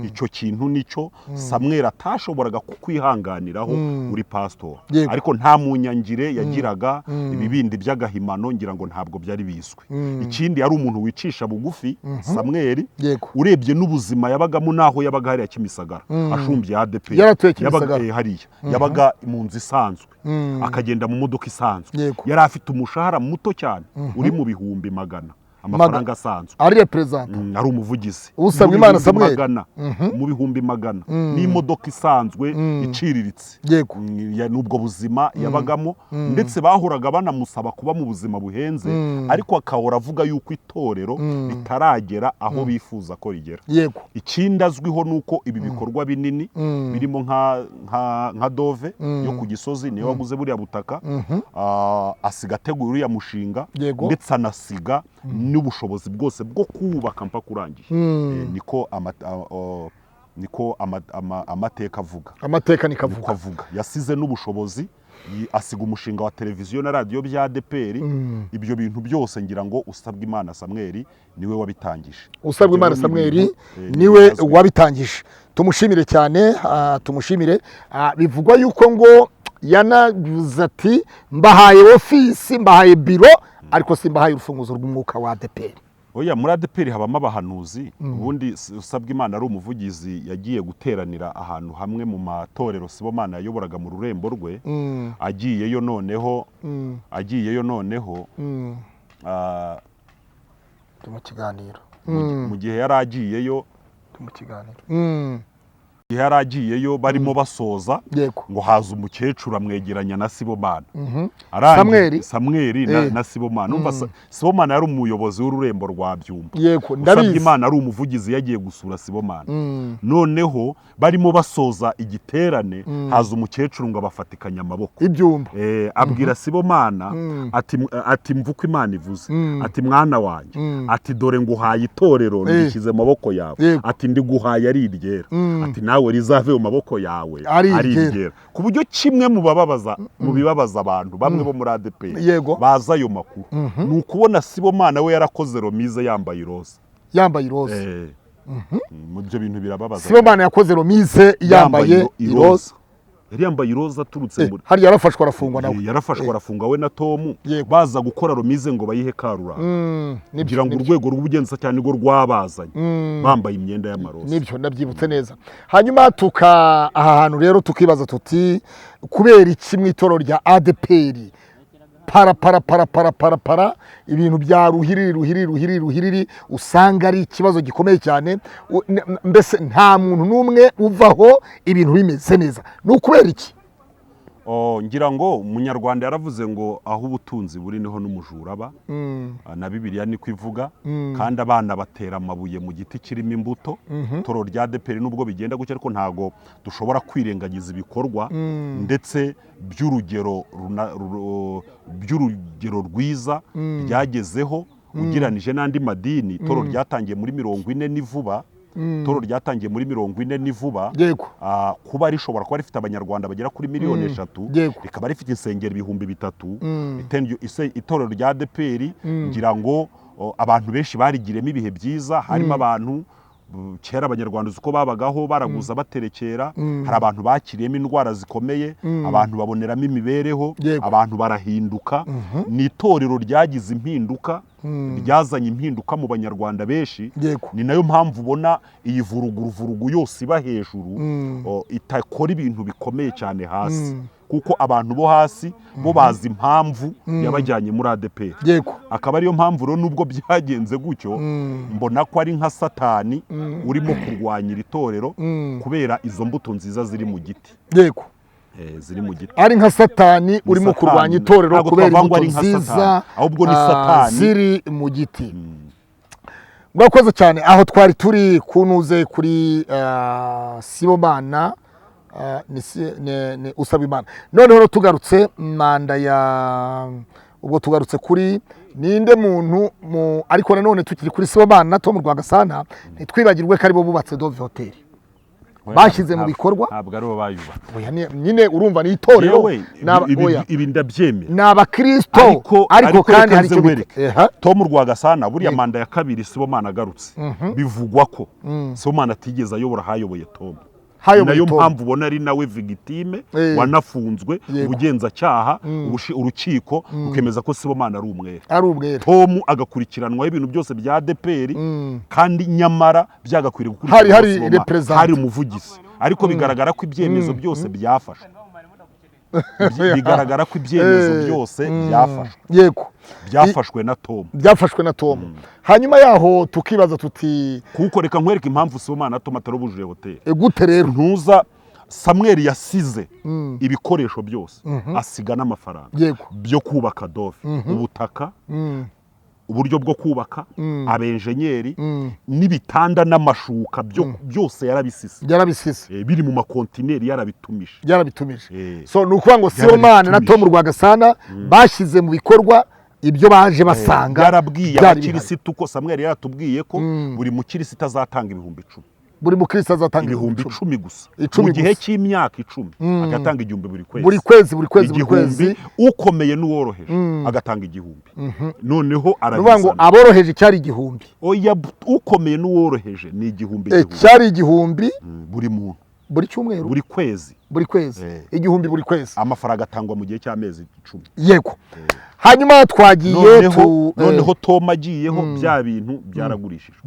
icyo kintu nicyo Samuel atashoboraga kukwihanganiraho uri pastor ariko nta munyangire yagiraga ibibindi by'agahimano ngira ngo ntabwo byari biswe ikindi ari umuntu wicisha bugufi Samuel urebye n'ubuzima yabagamo naho yabaga hariya Kimisagara ashumbye Adepr yabaga hariya yabaga mu nzu isanzwe akagenda mu modoka isanzwe yari afite umushahara muto cyane uri mu bihumbi magana amafaranga asanzwe ari represent ari umuvugizi usabwa Imana Samuel mu bihumbi magana n'imodoka isanzwe iciriritse n'ubwo buzima yabagamo ndetse bahoraga banamusaba kuba mu buzima buhenze ariko akahora avuga yuko itorero ritaragera aho bifuza ko rigera ikindi azwiho nuko ibi bikorwa binini birimo nka Dove yo ku Gisozi niyo waguze buriya butaka asiga ategura uriya mushinga ndetse anasiga n'ubushobozi bwose bwo kubaka mpaka urangiye niko amateka avuga yasize n'ubushobozi asiga umushinga wa televiziyo na radio bya Adepr ibyo bintu byose ngira ngo usabwa Imana Samuel niwe wabitangije usabwa Imana Samuel niwe wabitangije tumushimire cyane tumushimire bivugwa yuko ngo yanavuze ati mbahaye office mbahaye biro ariko simbahaye urufunguzo rw'umwuka wa Adepr oya muri Adepr habamo abahanuzi ubundi usabwa Imana ari umuvugizi yagiye guteranira ahantu hamwe mu matorero Sibomana yayoboraga mu rurembo rwe agiyeyo noneho mu kiganiro mu gihe yari agiyeyo yaragiyeyo barimo basoza ngo haza umukecuru amwegeranya na Sibomana Samuel na Sibomana umva Sibomana yari umuyobozi w'ururembo rwa Byumba usabye Imana ari umuvugizi yagiye gusura Sibomana noneho barimo basoza igiterane haza umukecuru ngo abafatikanya amaboko ibyumba abwira Sibomana ati mvuko Imana ivuze ati mwana wanjye ati dore nguhaye itorero ndishyize amaboko yawe ati ndiguhaye ari iryera ati nawe rizave mu maboko yawe ari iryera ku buryo kimwe mu bibabaza abantu bamwe bo muri Adepr baza ayo makuru ni ukubona Sibomana we yarakoze romize yambaye iroza mu byo bintu birababaza Sibomana yakoze romize yambaye iroza yambaye iroza turutse muri hari yarafashwe arafungwa nawe yarafashwe arafungwa we na Tom baza gukora romize ngo bayihe Karura ngira ngo urwego rw'ubugenza cyane rwo rwabazanye bambaye imyenda y'amaroza nibyo ndabyibutse neza hanyuma aha hantu rero tukibaza tuti kubera iki mu itoro rya Adepr para ibintu bya ruhiriri usanga ari ikibazo gikomeye cyane. Mbese nta muntu n'umwe uvaho ibintu bimeze neza. Ni ukubera iki? Ngira ngo umunyarwanda yaravuze ngo aho ubutunzi buri niho n'umujura aba, na Bibiliya niko ivuga, kandi abana batera amabuye mu giti kirimo imbuto. Toro rya Adepr nubwo bigenda gutya ariko ntago dushobora kwirengagiza ibikorwa ndetse by'urugero rwiza ryagezeho ugiranije n'andi madini. Toro ryatangiye muri 40 ni vuba. Toro ryatangiye muri 40 ni vuba. Kuba rishobora kuba rifite abanyarwanda bagera kuri 3,000,000, rikaba rifite insengero 3,000. Itoro rya Adepr ngira ngo abantu benshi barigiremo ibihe byiza. Harimo abantu kera abanyarwanda uko babagaho baraguza baterekera, hari abantu bakiriyemo indwara zikomeye, abantu baboneramo imibereho, abantu barahinduka. Ni itorero ryagize impinduka, ryazanye impinduka mu banyarwanda benshi. Ni nayo mpamvu ubona iyi vuruguruvurugu yose iba hejuru itakora ibintu bikomeye cyane hasi, kuko abantu bo hasi bo bazi impamvu yabajyanye muri Adepr. Akaba ariyo mpamvu rero nubwo byagenze gutyo, mbona ko ari nka Satani urimo kurwanya itorero kubera izo mbuto nziza ziri mu giti. Ziri mu giti. Ari nka Satani urimo kurwanya itorero kubera imbuto nziza ahubwo ni Satani ziri mu giti. Murakoze cyane. Aho twari turi kunuze kuri Sibomana ni usaba Imana. Noneho tugarutse manda ya ubwo tugarutse kuri ninde muntu ariko nanone tukiri kuri Sibomana to mu Rwagasana, ntitwibagirwe ko ari bo bubatse Dove Hotel. Bashyize mu bikorwa. Ntabwo ari bo bayuba. Nyine urumva ni itorero ibi ndabyemeye. Ni abakristo ariko kandi hari icyo to mu Rwagasana buriya manda ya kabiri Sibomana agarutse. Bivugwa ko Sibomana atigeze ayobora hayoboye Tom. Nayo mpamvu ubona ari nawe victime wanafunzwe ubugenzacyaha urukiko rukemeza ko Sibomana ari umwere. Tom agakurikiranwa ibintu byose bya Adepr, kandi nyamara byagakwiriye gukurikirana hari umuvugizi, ariko bigaragara ko ibyemezo byose byafashwe. Bigaragara ko ibyemezo byose byafashwe na Tom. Hanyuma yaho tukibaza tuti kuko reka nkwereka impamvu Sibomana na Tom atarobujije hotel. Gute rero? Ntuza Samuel yasize ibikoresho byose, asiga n'amafaranga byo kubaka Dove, ubutaka, uburyo bwo kubaka, abenjenyeri n'ibitanda n'amashuka byose yarabisise biri mu makontineri yarabitumije. So nukuvuga ngo Sibomana na Tom Rwagasana bashyize mu bikorwa ibyo baje basanga. Yarabwiye abakirisitu ko Samuel yaratubwiye ko buri mukirisitu azatanga 10,000. Buri mukristo azatanga 10,000 gusa mu gihe cy'imyaka 10, agatanga 1,000 buri kwezi. Ukomeye n'uworoheje agatanga 1,000. Noneho aravuga ngo aboroheje cyari 1,000. Oya, ukomeye n'uworoheje ni 1,000. Cyari 1,000 buri muntu, buri cyumweru, buri kwezi 1,000 buri kwezi. Amafaranga atangwa mu gihe cy'amezi 10. Yego. Hanyuma twagiye noneho Tom agiyeho bya bintu byaragurishijwe.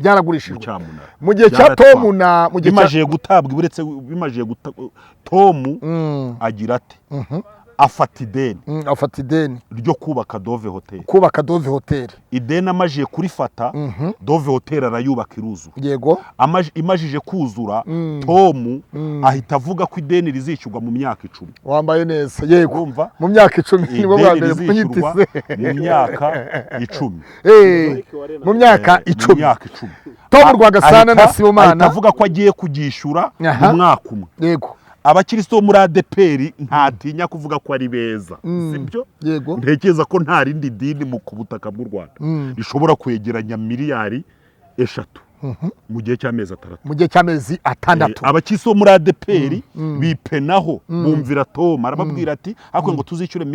Mu gihe cya Tom bimaje gutabwa uretse Tom agira ate afata ideni ryo kubaka Dove Hotel. Ideni amajije kurifata, Dove Hotel arayubaka iruzu. Imajije kuzura, Tom ahita avuga ko ideni rizishyurwa mu myaka 10. Wambaye neza. Yego, mu myaka 10 nibo bwambere munyitize. Mu myaka 10. Mu myaka 10. Tom Rwagasana na Sibomana avuga ko agiye kugishyura mu mwaka umwe. Yego. Abakristo muri Adepr ntatinya kuvuga ko ari beza, sibyo? Ntekereza ko nta rindi dini mu kubutaka bw'u Rwanda rishobora kwegeranya miliyari 3 mu gihe cy'amezi 6. Abakristo muri Adepr bipenaho bumvira Tom arababwira ati akwe ngo tuzishyure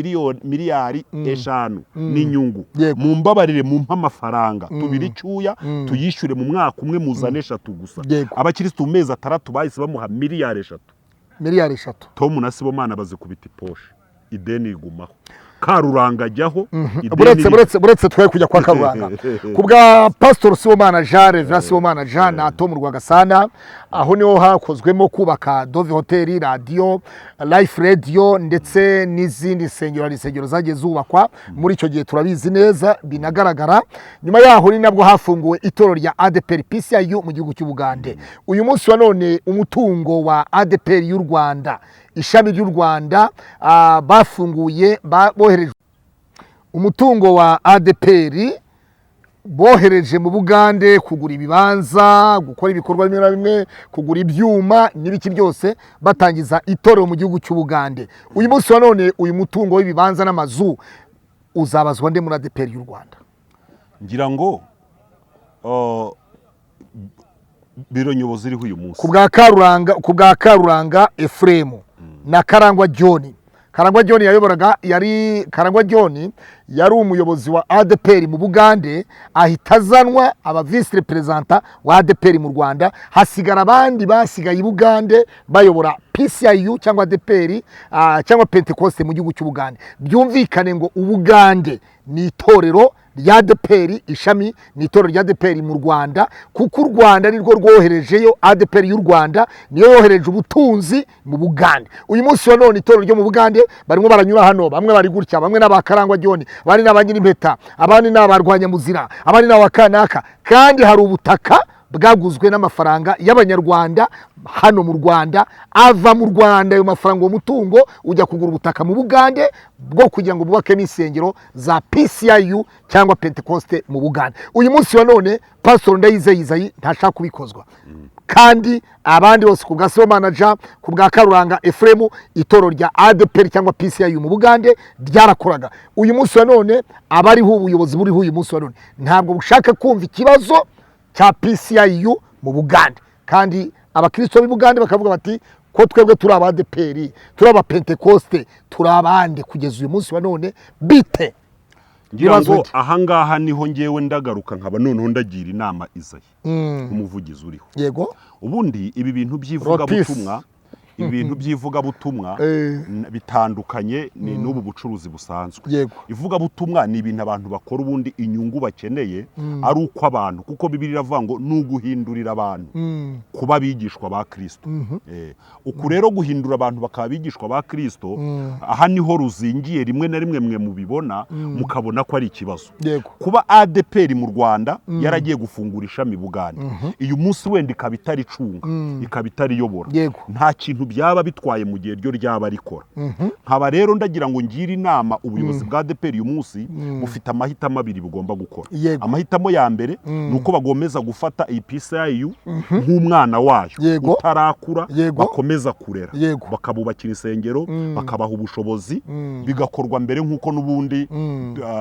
miliyari 5 n'inyungu, mu mbabarire mu amafaranga tubiri icyuya tuyishyure mu mwaka umwe muzane 3 gusa. Abakristo mu mezi 3 bahise bamuha miliyari 3. Miliyari 3. Tom na Sibomana baze kubita iposhe, ideni igumaho. Karuranga ajyaho buretse twe kujya kwa Karuranga kubwa Pastor Sibomana Jean Reverend Sibomana Jean na Tom Rwagasana aho niho hakozwemo kubaka Dove Hotel radio Life Radio ndetse n'izindi nsengero zagiye zubakwa muri icyo gihe turabizi neza binagaragara nyuma yaho ni nabwo hafunguwe itoro rya Adepr PCIU mu gihugu cy'Ubugande uyu munsi wa none umutungo wa Adepr y'u Rwanda ishami ry'u Rwanda bafunguye bohereje umutungo wa Adepr bohereje mu Bugande kugura ibibanza gukora ibikorwa bimwe na bimwe kugura ibyuma n'ibiki byose batangiza itoro mu gihugu cy'Ubugande uyu munsi wa none uyu mutungo w'ibibanza n'amazu uzabazwa nde muri Adepr y'u Rwanda ngira ngo biro nyobozi iriho uyu munsi kubwa Karuranga Efremu na Karangwa John yayoboraga Karangwa John yari umuyobozi wa Adepr mu Bugande ahita azanwa aba vice representant wa Adepr mu Rwanda hasigara abandi basigaye i Bugande bayobora PCIU cyangwa Adepr cyangwa Pentecoste mu gihugu cy'Ubugande byumvikane ngo Ubugande ni itorero rya Adepr ishami ni itorero rya Adepr mu Rwanda kuko u Rwanda nirwo rwoherejeyo Adepr y'u Rwanda niyo yohereje ubutunzi mu Bugande uyu munsi wa none itorero ryo mu Bugande barimo baranyura hano bamwe bari gutya bamwe n'abakarangwa John bari n'abanyiri impeta abandi n'abarwanya muzira abandi n'abakanaka kandi hari ubutaka bwaguzwe n'amafaranga y'abanyarwanda hano mu Rwanda ava mu Rwanda ayo mafaranga umutungo ujya kugura ubutaka mu Bugande bwo kugira ngo bubake n'isengero za PCIU cyangwa Pentecoste mu Bugande uyu munsi wa none Pastor Ndayizeye ntashaka kubikozwa kandi abandi bose kubwa Sibomana Jean kubwa Karuranga Efremu itoro rya Adepr cyangwa PCIU mu Bugande ryarakoraga uyu munsi wa none abariho ubuyobozi buriho uyu munsi wa none ntabwo bushaka kumva ikibazo cya PCIU mu Bugande kandi abakristo b'i Bugande bakavuga bati ko twebwe turi aba Adepr turi aba Pentecoste turi abande kugeza uyu munsi wa none bite ngira ngo ahangaha niho ngewe ndagaruka nkaba noneho ndagira inama Isayi umuvugizi uriho yego ubundi ibi bintu by'ivugabutumwa ibintu by'ivugabutumwa bitandukanye ni n'ubu bucuruzi busanzwe ivugabutumwa ni ibintu abantu bakora ubundi inyungu bakeneye ari uko abantu kuko Bibiliya iravuga ngo nuguhindurira abantu kuba bigishwa ba Kristo uku rero guhindura abantu bakaba bigishwa ba Kristo aha niho ruzingiye rimwe na rimwe mwe mubibona mukabona ko ari ikibazo kuba Adepr mu Rwanda yaragiye gufungura ishami Bugande uyu munsi wenda ikabitari cunga ikabitari yobora nta kintu byaba bitwaye mu gihe ryo ryaba rikora nkaba rero ndagira ngo ngire inama ubuyobozi bwa Adepr uyu munsi bufite amahitamo abiri bugomba gukora amahitamo ya mbere nuko bagomeza gufata iyi PCIU nk'umwana wayo utarakura bakomeza kurera bakabubakira isengero bakabaha ubushobozi bigakorwa mbere nk'uko n'ubundi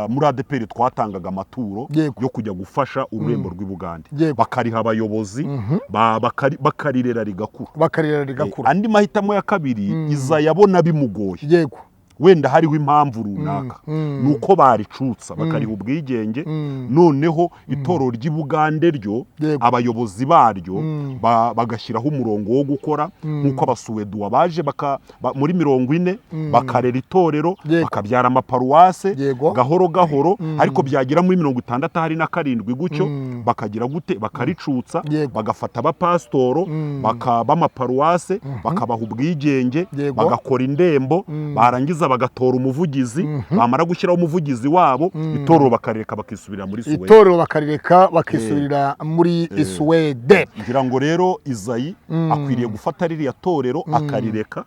muri Adepr twatangaga amaturo yo kujya gufasha ururembo rw'Ibugande bakariha abayobozi bakarirera rigakura andi mahitamo ya kabiri iza yabona bimugoye wenda hariho impamvu runaka nuko baricutsa bakariha ubwigenge noneho itoro ry'Ibugande ryo abayobozi baryo bagashyiraho umurongo wo gukora nkuko abasuweduwa baje muri 40 bakarera itorero bakabyara amaparuwase gahoro gahoro ariko byagira muri 60 hari na 7 gutyo bakagira gute bakaricutsa bagafata abapastoro bakaba amaparuwase bakabaha ubwigenge bagakora indembo barangiza bagatora umuvugizi bamara gushyiraho umuvugizi wabo itorero bakareka bakisubirira muri Suwede itorero bakareka bakisubirira muri Suwede ngira ngo rero Isayi akwiriye gufata ririya torero akarireka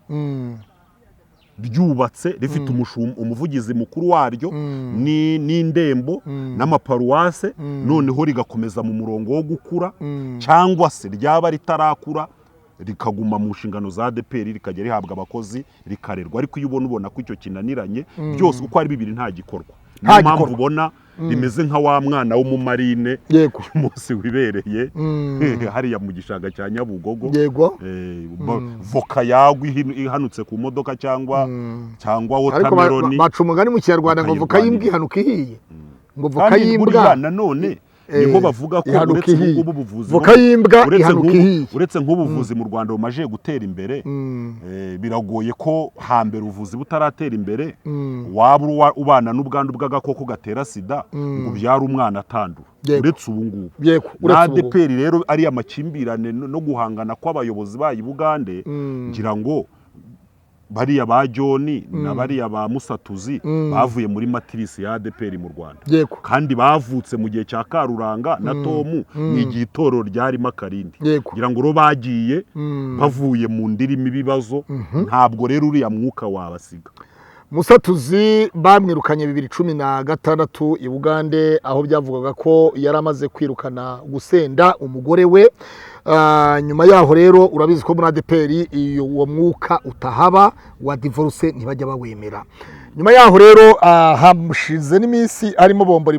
byubatse rifite umuvugizi mukuru waryo n'indembo n'amaparuwase noneho rigakomeza mu murongo wo gukura cyangwa se ryaba ritarakura rikaguma mu nshingano za Adepr rikajya rihabwa abakozi rikarerwa ariko iyo ubona ko icyo kinaniranye byose uko ari bibiri nta gikorwa niyo mpamvu ubona rimeze nka wa mwana w'umumarine umunsi wibereye hariya mu gishanga cya Nyabugogo voka yagwa ihanutse ku modoka cyangwa watermelon baca umugani mu Kinyarwanda ngo voka y'imbwa ihanuka ihiye ngo voka y'imbwa nanone niho bavuga ko uretse nk'ubu buvuzi voka y'imbwa ihanuka ihiye, uretse nk'ubuvuzi mu Rwanda bumaje gutera imbere, biragoye ko hambere ubuvuzi butaratera imbere waba ubana n'ubwandu bw'agakoko gatera sida ngo ubyare umwana atandura, uretse ubu ngubu. Na Adepr rero ari amakimbirane no guhangana kw'abayobozi bayi Bugande, ngira ngo bariya ba John na bariya ba Musatuzi bavuye muri matirisi ya Adepr mu Rwanda, kandi bavutse mu gihe cya Karuranga na Tomu n'igihe itorero ryarimo akarindi, ngira ngo ro bagiye bavuye mu ndirimo ibibazo, ntabwo rero uriya mwuka wabasiga. Musatuzi bamwirukanye 2016 i Bugande, aho byavugaga ko yari amaze kwirukana gusenda umugore we. Nyuma yaho rero urabizi ko muri Adepr uwo mwuka utahaba wa divorce ntibajya bawemera. Nyuma yaho rero hamushize n'iminsi arimo bombori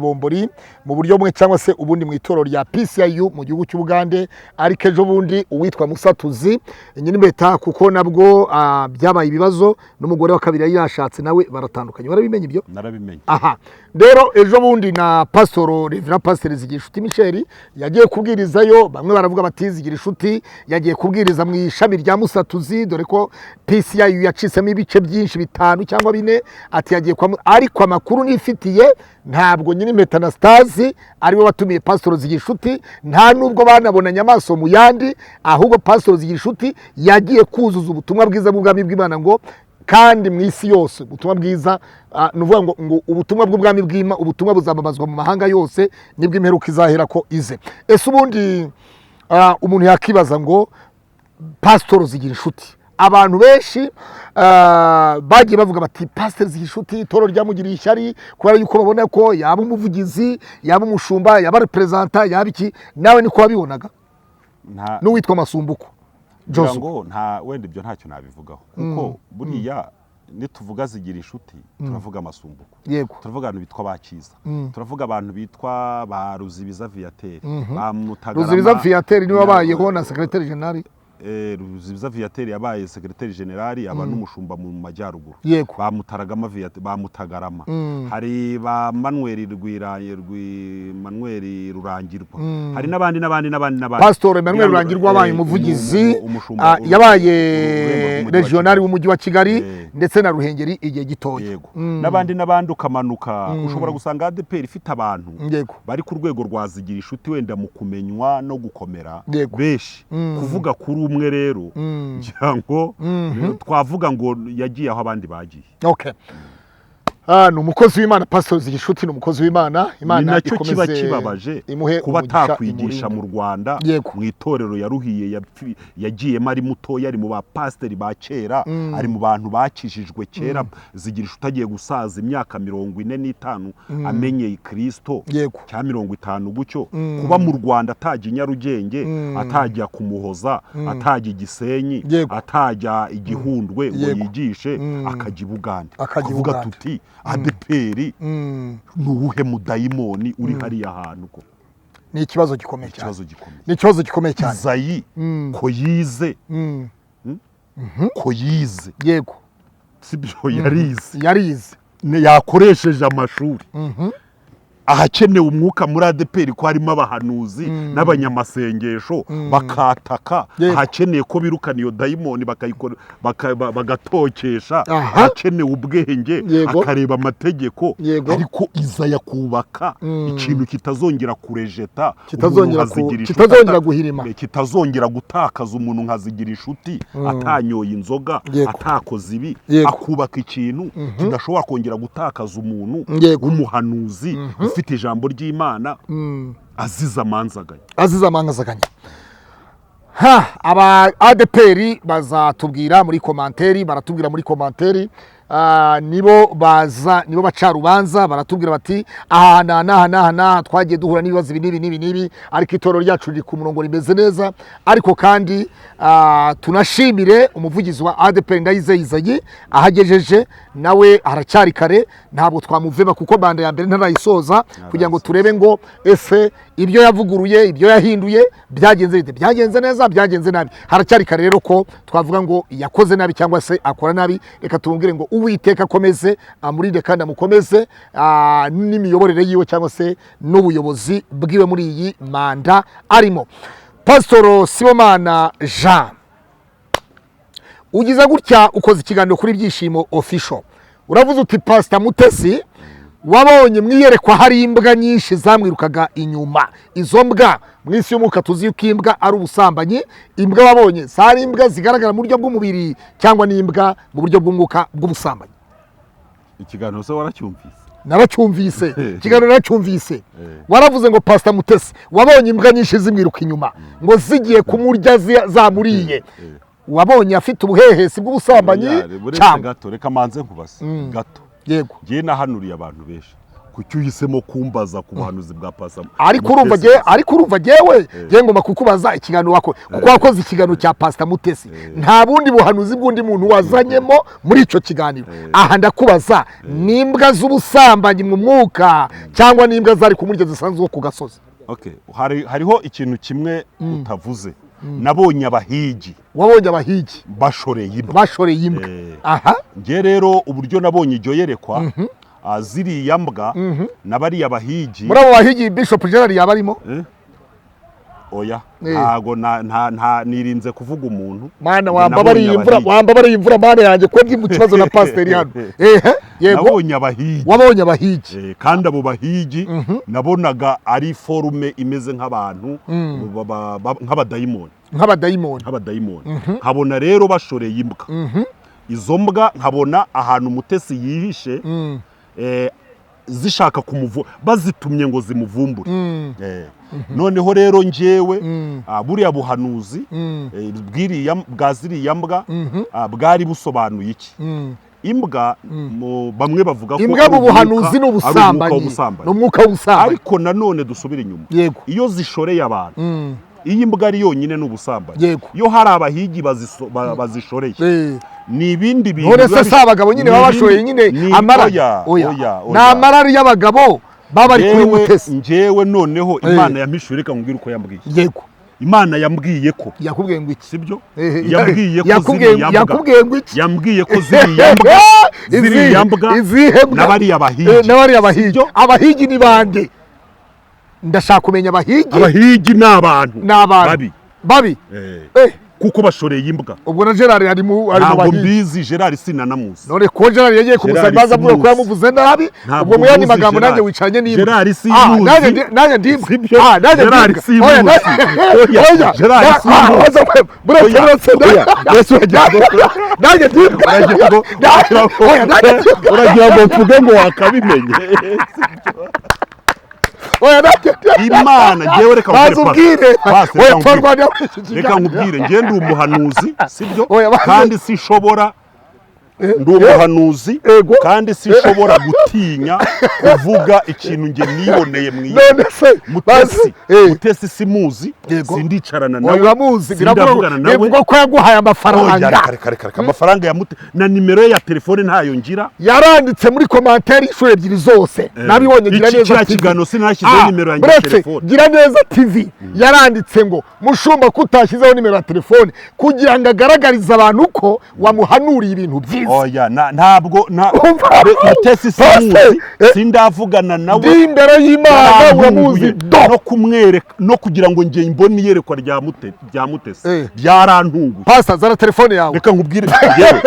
mu buryo bumwe cyangwa se ubundi mu itorero rya PCIU mu gihugu cy'u Bugande, ariko ejo bundi uwitwa Musatuzi nyine mbeta kuko nabwo byabaye ibibazo n'umugore wa kabiri yashatse nawe baratandukanye. Barabimenye ibyo? Narabimenye. Aha, rero ejo bundi na Reverend Pastor Zigirishuti Michel yagiye kubwirizayo, bamwe baravuga bati Zigirishuti yagiye kubwiriza mu ishami rya Musatuzi, dore ko PCIU yacisemo ibice byinshi 5 cyangwa 4, ati yagiye kwa, ariko amakuru nifitiye ntabwo nyine Metanastasi ari we watumiye Pastor Zigirishuti, nta nubwo banabonanye amaso mu yandi, ahubwo Pastor Zigirishuti yagiye kuzuza ubutumwa bwiza bw'ubwami bw'Imana ngo kandi mu isi yose ubutumwa bwiza, nuvuga ngo ubutumwa bw'ubwami bw'Imana, ubutumwa buzamamazwa mu mahanga yose, nibwo imperuka izahera ko ize. Ese ubundi umuntu yakibaza ngo Pastor Zigirishuti, abantu benshi bagiye bavuga bati Pastor Zigirishuti itorero ryamugiriye ishyari kubera yuko babona ko yaba umuvugizi, yaba umushumba, yaba representa, yaba iki, nawe niko wabibonaga n'uwitwa Masumbuko ngo nta wenda ibyo ntacyo nabivugaho, kuko buriya nituvuga Zigirishuti turavuga Masumbuko, turavuga abantu bitwa bakiza, turavuga abantu bitwa ba Ruzibiza Viateur, ba Mutagarama. Ruzibiza Viateur ni wabayeho na secrétaire général, Ruzibiza Viateur yabaye secrétaire général, aba n'umushumba mu majyaruguru, ba Mutaragama Viateur, ba Mutagarama, hari ba Manuel Rurangirwa, hari n'abandi. Pastor Manuel Rurangirwa abaye umuvugizi, yabaye regional w'umujyi wa Kigali ndetse na Ruhengeri igihe gitoya, n'abandi ukamanuka. Ushobora gusanga Adepr ifite abantu bari ku rwego rwa Zigirishuti wenda mu kumenywa no gukomera beshi, kuvuga kuri umwe rero ngira ngo twavuga ngo yagiye aho abandi bagiye. Ni umukozi w'Imana. Pastor Zigirishuti ni umukozi w'Imana. Imana ikomeze, kiba kibabaje kuba takwigisha mu Rwanda mu itorero yaruhiye, yagiyemo ari muto, yari mu ba pasiteri ba kera, ari mu bantu bakijijwe kera. Zigirishuti agiye gusaza imyaka 45 amenye Kristo cya 50 gucyo, kuba mu Rwanda atajya Nyarugenge, atajya kumuhoza, atajya Gisenyi, atajya Igihundwe ngo yigishe, akajya Bugande, kuvuga tuti Adepr nuwuhe mudayimoni uri hariya hantu ko ni ikibazo gikomeye cyane, ni ikibazo gikomeye cyane. Zayi ko yize, ko yize, yego sibyo, yarize yakoresheje amashuri, ahakenewe umwuka muri Adepr ko harimo abahanuzi n'abanyamasengesho bakataka, ahakeneye ko birukana iyo dayimoni bagatokesha, ahakenewe ubwenge, akareba amategeko, ariko iza yakubaka ikintu kitazongera kurejeta, kitazongera guhirima, kitazongera gutakaza umuntu nka Zigirishuti atanyoye inzoga, atakoze ibi, akubaka ikintu kidashobora kongera gutakaza umuntu w'umuhanuzi ufite ijambo ry'Imana aziza amanzaganya. Aba Adepr bazatubwira muri komanteri, baratubwira muri komanteri, nibo bacarubanza, baratubwira bati aha twagiye duhura n'ibibazo ibi, ariko itorero ryacu riri ku murongo rimeze neza. Ariko kandi tunashimire umuvugizi wa Adepr Ndayizeye ahagejeje, nawe haracyari kare ntabwo twamuveba kuko banda ya mbere ntarayisoza kugira ngo turebe ngo ese ibyo yavuguruye ibyo yahinduye byagenze bite, byagenze neza byagenze nabi. Haracyari kare rero ko twavuga ngo yakoze nabi cyangwa se akora nabi. Reka tubwire ngo Uwiteka akomeze amurinde kandi amukomeze n'imiyoborere yiwe cyangwa se n'ubuyobozi bwiwe muri iyi manda arimo. Pastor Sibomana Jean, ugize gutya ukoze ikiganiro kuri Ibyishimo official, uravuze uti Pastor Mutesi wabonye mwiyerekwa hari imbwa nyinshi zamwirukaga inyuma. Izo mbwa mu isi y'umwuka tuzi yuko imbwa ari ubusambanyi. Imbwa wabonye zari imbwa zigaragara mu buryo bw'umubiri cyangwa n'imbwa mu buryo bw'umwuka bw'ubusambanyi? Ikiganiro se waracyumvise? Naracyumvise, ikiganiro naracyumvise. Waravuze ngo Pastor Mutesi wabonye imbwa nyinshi zimwiruka inyuma ngo zigiye kumurya zamuriye. Wabonye afite ubuhehesi bw'ubusambanyi cyangwa gato? Reka manze nkubase gato. Yego, ngiye nahanuriye abantu benshi kuki uhisemo kumbaza ku buhanuzi bwa Pastor. ariko urumva jewe ngomba kukubaza ikiganiro wako kuko wakoze ikiganiro cya Pastor Mutesi, nta bundi buhanuzi bw'undi muntu wazanyemo muri icyo kiganiro. Aha ndakubaza, nimbwa z'ubusambanyi mu mwuka cyangwa nimbwa zari kumurya zisanzwe ku gasozi? Okay, hariho ikintu kimwe utavuze. Nabonye abahigi. Wabonye abahigi bashoreye imbwa. Aha, nge rero uburyo nabonye iryo yerekwa ziriya mbwa nabariya bahigi. muri abo bahigi Bishop Gerard yabarimo? Oya, ntago nta nirinze kuvuga umuntu. Mana wambabariye imvura mana yanjye ko ndi mu kibazo na pastor hano. Yego, nabonye abahigi. Wabonye abahigi? Kandi abo bahigi nabonaga ari forume imeze nk'abantu nk'abadayimoni. Nkabona rero bashoreye imbwa. Izo mbwa nkabona ahantu Mutesi yihishe zishaka kumuvura, bazitumye ngo zimuvumbure. Noneho rero njyewe buriya buhanuzi bwa ziriya mbwa bwari busobanuye iki? Imbwa bamwe bavuga ko imbwa mu buhanuzi n'ubusambanyi, n'umwuka w'ubusambanyi. Ariko nanone dusubire inyuma, iyo zishoreye abantu, iyi mbwa ari yonyine n'ubusambanyi. Iyo hari abahigi bazishoreye ni ibindi bintu. None se abagabo nyine baba bashoreye nyine amara? Oya, na amara y'abagabo baba bari kuri Mutesi. Njyewe noneho Imana yampishuye, reka nkubwire uko yambwiye. Yego, Imana yambwiye ko. Yakubwiye ngo iki? Sibyo? Yakubwiye ngo iki? Yambwiye ko ziriya mbwa n'abariya bahigi. Abahigi ni bande? Ndashaka kumenya abahigi. Abahigi ni abantu babi kuko bashoreye imbwa. Ubwo na Gerard ari mu bahigi? Ntabwo mbizi, Gerard sinanamuzi. None ko Gerard yagiye kumusangaza avuga ko yamuvuze nabi, ubwo mu yandi magambo nanjye wicanye n'imbwa. Gerard simuzi. Nanjye ndimbwa. Gerard simuzi. Uragira ngo mvuge ngo wakabimenye. Imana njyewe reka nkubwire njye ndi umuhanuzi, sibyo? Kandi sinshobora ndi umuhanuzi kandi sinshobora gutinya kuvuga ikintu nge niboneye Mutesi simuzi, sindicarana nawe, sindavugana nawe. Bivuga ko yaguhaye amafaranga. Amafaranga ya Mutesi na nimero ye ya telefone ntayo ngira. Yaranditse muri commentaire inshuro ebyiri zose. Nabibonye Gira Neza TV. Kiganiro sinashyizeho nimero yanjye ya telefone. Gira Neza TV yaranditse ngo Mushumba kutashyizeho nimero ya telefone kugira ngo agaragarize abantu ko wamuhanuriye ibintu byiza. Oya, ntabwo Mutesi simuzi, sindavugana nawe. Ndi imbere y'Imana uramuzi no kumwereka no kugira ngo nge mbone iyerekwa rya Mutesi byarantunguye. Pastor, zana telefone yawe. Reka nkubwire yewe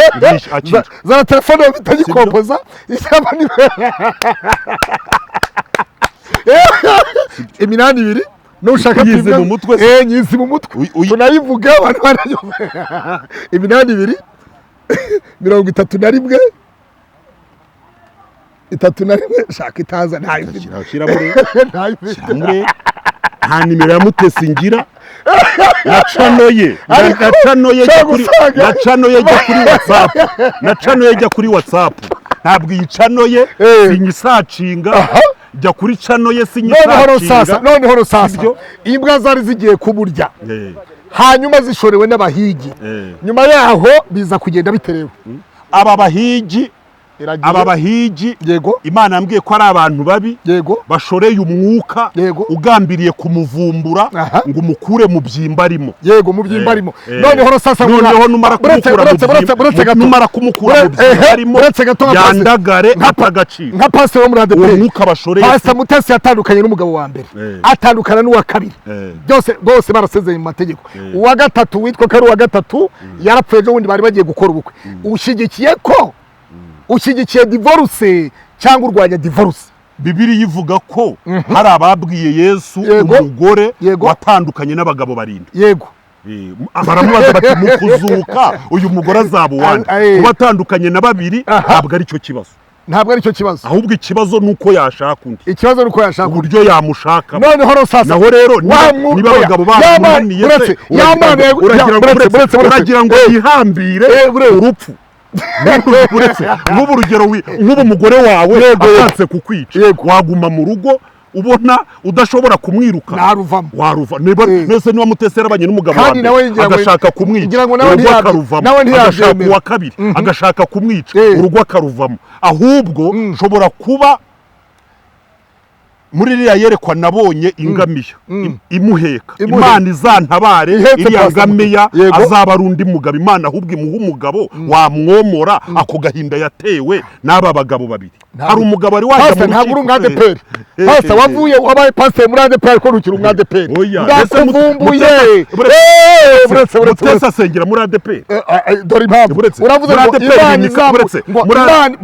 akira. Zana telefone yawe bitagikompoza isaba ni Iminani 2 nushaka nyizi mu mutwe. Nyizi mu mutwe. Tunayivuga abantu barayumva. Iminani 2 31 shaka itaza ntayo. Nta nimero ya Mutesi ngira. Nacanoye ijya kuri WhatsApp. Ntabwo iyi canoye sinyisacinga. Jya kuri canoye sinyisacinga. Noneho sasa imbwa zari zigiye kuburya, hanyuma zishorewe n'abahigi. Nyuma yaho biza kugenda biterewe. Aba bahigi aba bahigi Imana yambwiye ko ari abantu babi bashoreye umwuka ugambiriye kumuvumbura ngo umukure mu byimba arimo mu byimba arimo noneho sasa numara kumukura mu byimba arimo yandagare atagaciro nka pastor wo muri Adepr umwuka bashoreye pastor Mutesi yatandukanye n'umugabo wa mbere atandukana n'uwa kabiri bose barasezeye mu mategeko uwa gatatu witwa kari uwa gatatu yarapfuye ejo bundi bari bagiye gukora ubukwe ushyigikiye divorce cyangwa urwanya divorce? Bibiliya ivuga ko hari ababwiye Yesu umugore watandukanye n'abagabo barindwi baramubaza bati mu kuzuka uyu mugore azaba uwande kuba atandukanye na babiri ntabwo ari cyo kibazo ahubwo ikibazo nuko yashaka undi uburyo yamushaka noneho sasa naho rero niba abagabo bamunaniye uragira ngo yihambire urupfu nk'ubu urugero nk'ubu umugore wawe ashatse kukwica waguma mu rugo ubona udashobora kumwiruka waruva nese niba Mutesi yarabanye n'umugabo wawe agashaka kumwica urugo akaruvamo agashaka uwa kabiri agashaka kumwica urugo akaruvamo ahubwo nshobora kuba muri iriya yerekwa nabonye ingamiya imuheka Imana izantabare iriya ngamiya azaba ari undi mugabo Imana ahubwo imuha umugabo wamwomora ako gahinda yatewe n'aba bagabo babiri hari umugabo ari waje mu ntabwo uri Adepr pastor wabaye pastor muri Adepr ko rukira umwa Adepr ndakuvumbuye Mutesi asengera muri Adepr dore impamvu uravuze ngo Imana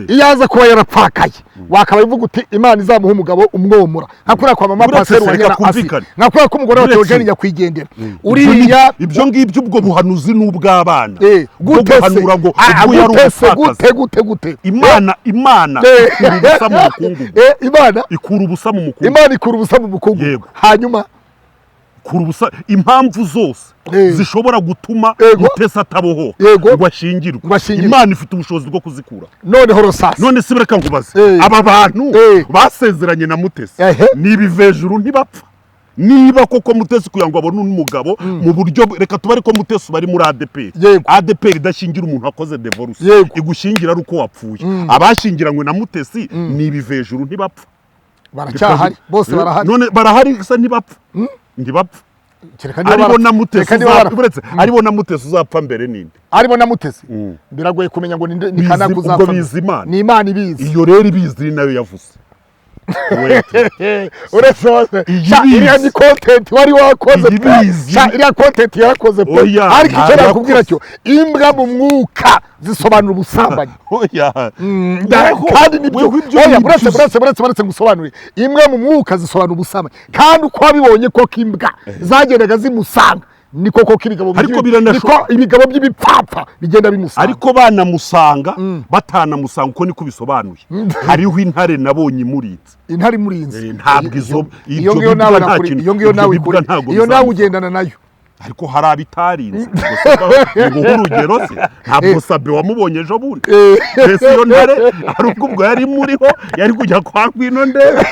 iyaza kuba yarapfakaye wakaba ivuga uti Imana izamuha umugabo umwomora nkakura kwa mama pastor wanyana Assia nkakura ko umugore wa Theogene nyakwigendera uriya ibyo ngibyo ubwo buhanuzi n'ubw'abana guhanura ngo gute Imana ikura ubusa mu mukungu hanyuma impamvu zose zishobora gutuma Mutesi ataboho ngo ashingirwe Imana ifite ubushobozi bwo kuzikura noneho rosasi none se bireka ngubaze aba bantu basezeranye na Mutesi niba ivejuru ntibapfa niba koko Mutesi kugira ngo abone umugabo mu buryo reka tuba ariko Mutesi bari muri Adepr idashingira umuntu akoze divorce igushingira ari uko wapfuye abashingiranywe na Mutesi niba ivejuru ntibapfa baracyahari bose barahari none barahari gusa ntibapfa aribo na Mutesi uzapfa mbere ninde aribo na Mutesi biragoye kumenya ngo ni kanaka uzapfa ni Imana ibizi iyo rero ibizi nayo yavuze iriya ni content wari wakoze iriya content yarakoze ariko icyo nakubwira cyo imbwa mu mwuka zisobanura ubusambanyi kandi nibyo buretse ngusobanurire imbwa mu mwuka zisobanura ubusambanyi kandi uko wabibonye koko imbwa zagendaga zimusanga niko koko ibigabo by'ibipfapfa bigenda bimusanga ariko banamusanga batanamusanga uko niko bisobanuye hariho intare nabonye imuritse intare imurinze ntabwo iyo nawe ugendana nayo ariko hari abitarinze ngo urugero se ntabwo Sabe wamubonye ejo bundi mbese iyo ntare ari ubwo yari muriho yari kujya kwa Ngwino ndebe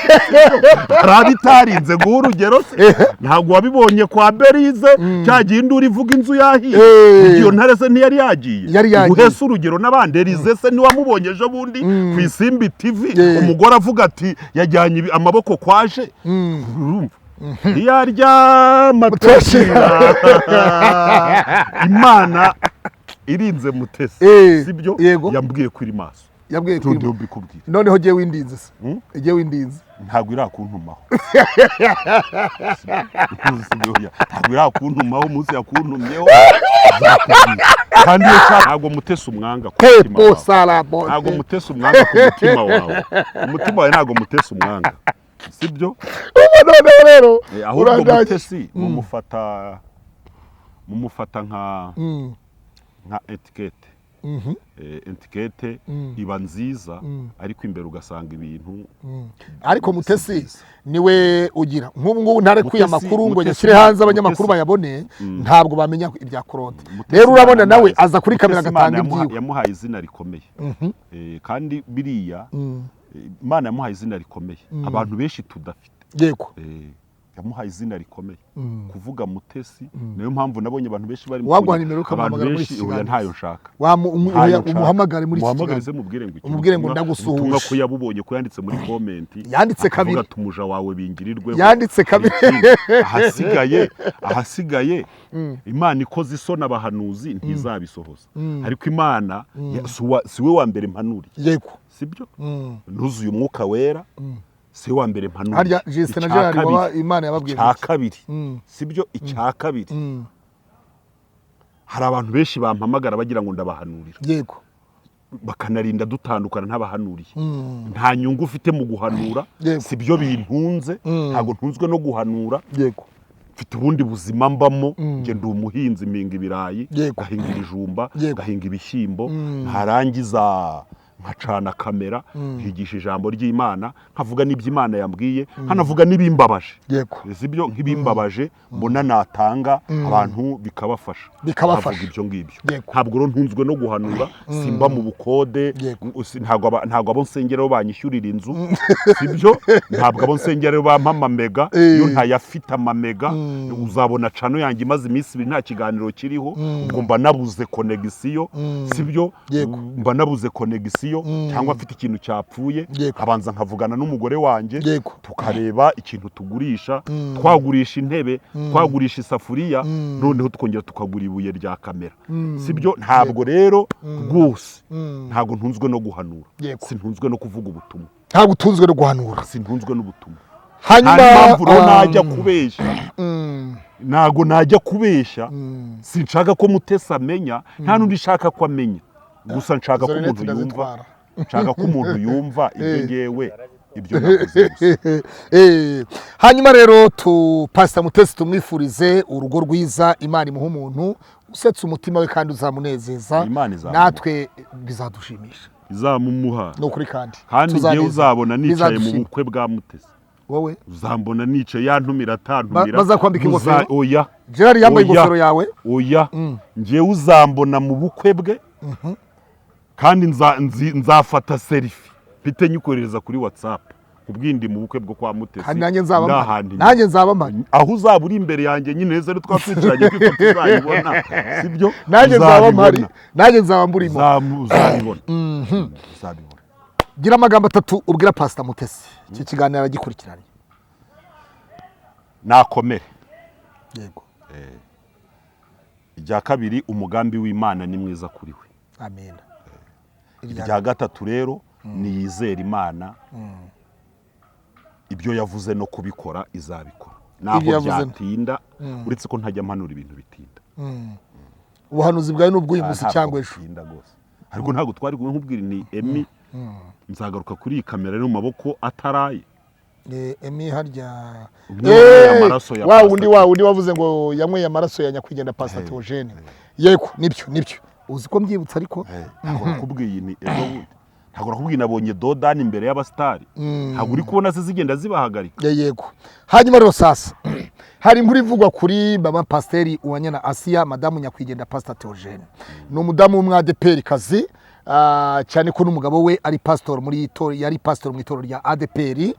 hari abitarinze ngo urugero se ntabwo wabibonye kwa Berize cyagiye indura ivuga inzu yahiye iyo ntare se ntiyari yagiye guhesa urugero n'abandi Rize se niwamubonye ejo bundi ku Isimbi TV umugore avuga ati yajyanye amaboko kwaje urumva yarya matashira Imana irinze Mutesi sibyo yambwiye kuri maso noneho giye windinze ntabwo irakuntumaho ntabwo irakuntumaho umunsi yakuntumyeho kandi ntabwo Mutesi umwanga ku mutima wawe umutima wawe ntabwo Mutesi umwanga sibyo rero ahubwo Mutesi mumufata nka etikete etikete iba nziza ariko imbere ugasanga ibintu ariko Mutesi niwe ugira nk'ubu ngubu ntarekuye amakuru ngo yashyire hanze abanyamakuru bayabone ntabwo bamenya ibya Conte rero urabona nawe aza kuri kamera agatanga ibyiwe yamuhaye izina rikomeye kandi biriya Imana yamuhaye izina rikomeye abantu benshi tudafite yamuhaye izina rikomeye kuvuga mutesi niyo mpamvu nabonye abantu benshi bari wagwa nimero ukamuhamagara muri iki kiganiro ntayo nshaka umuhamagare muri iki kiganiro umubwire ngo ndagusuhuje ubutumwa ko yabubonye ko yanditse muri comment yanditse kabiri avuga tumuja wawe bingirirwe yanditse kabiri ahasigaye Imana ikoze isona abahanuzi ntizabisohoza ariko Imana siwe wa mbere mpanuriye yego sibyo nuzuye umwuka wera si wa mbere mpanuriye harya Justin na Gerard baba Imana yababwiye cya kabiri sibyo icya kabiri hari abantu benshi bampamagara bagira ngo ndabahanurira yego bakanarinda dutandukana ntabahanuriye nta nyungu ufite mu guhanura sibyo bintunze ntago ntunzwe no guhanura yego mfite ubundi buzima mbamo nge ndi umuhinzi mpinga ibirayi gahinga ibijumba gahinga ibishyimbo ntarangiza nkacana kamera nkigisha ijambo ry'Imana nkavuga n'iby'Imana yambwiye nkanavuga n'ibimbabaje sibyo nk'ibimbabaje mbona natanga abantu bikabafasha bavuga ibyo ngibyo ntabwo ro ntunzwe no guhanura simba mu bukode ntabwo abo nsengero banyishyurira inzu sibyo ntabwo abo nsengero bampa amamega iyo ntayafite amamega uzabona cano yanjye imaze iminsi ibiri nta kiganiro kiriho ubwo mba nabuze konegisiyo sibyo mba nabuze konegisiyo cyangwa afite ikintu cyapfuye abanza nkavugana n'umugore wanjye tukareba ikintu tugurisha twagurisha intebe twagurisha isafuriya noneho tukongera tukagura ibuye rya kamera sibyo ntabwo rero rwose ntabwo ntunzwe no guhanura sintunzwe no kuvuga ubutumwa ntabwo utunzwe no guhanura sintunzwe n'ubutumwa hanyuma najya kubeshya ntabwo najya kubeshya sinshaka ko Mutesi amenya nta n'undi shaka ko amenya gusa nshaka ko umuntu yumva ibyo ngewe ibyo navuze hanyuma rero Pastor Mutesi tumwifurize urugo rwiza Imana imuha umuntu usetse umutima we kandi uzamunezeza natwe bizadushimisha izamumuha no kuri kandi ngewe uzabona nicaye mu bukwe bwa Mutesi wowe uzambona nicaye yantumira atantumira bazakwambika ingofero oya Gerard yambaye ingofero yawe oya ngewe uzambona mu bukwe bwe kandi nzafata selfie mfite nyikohereza kuri WhatsApp ubwindi mu bukwe bwo kwa Mutesi nanjye nzaba mpari aho uzaba uri imbere yanjye nyine neza rero twatwicaranye kwifoto uzayibona sibyo nanjye nzaba mpari nanjye nzaba mburimo uzabibona gira amagambo atatu ubwira Pastor Mutesi iki kiganiro aragikurikiranye nakomere yego ijya kabiri umugambi w'Imana ni mwiza kuri we amen irya gatatu rero niyizera Imana ibyo yavuze no kubikora izabikora naho byatinda uretse ko ntajya mpanura ibintu bitinda ubuhanuzi bwawe n'ubw'uyu munsi cyangwa ejo ariko ntabwo twari nkubwira ni Emi nzagaruka kuri iyi kamera no mu maboko ataraye Emi harya wa wundi wavuze ngo yanyweye amaraso ya nyakwigendera Pastor Theogene yego nibyo uzi ko mbyibutsa ariko ntabwo nakubwiye ni ejo bundi ntabwo nakubwiye nabonye dodani imbere y'abastari ntabwo uri kubona se zigenda zibahagarika yego hanyuma rero sasa hari inkuru ivugwa kuri baba Pasiteri Uwanyana Assia madamu nyakwigendera Pastor Theogene ni umudamu w'umwadeperi kazi cyane ko n'umugabo we ari pastor yari pastor mu itorero rya Adepr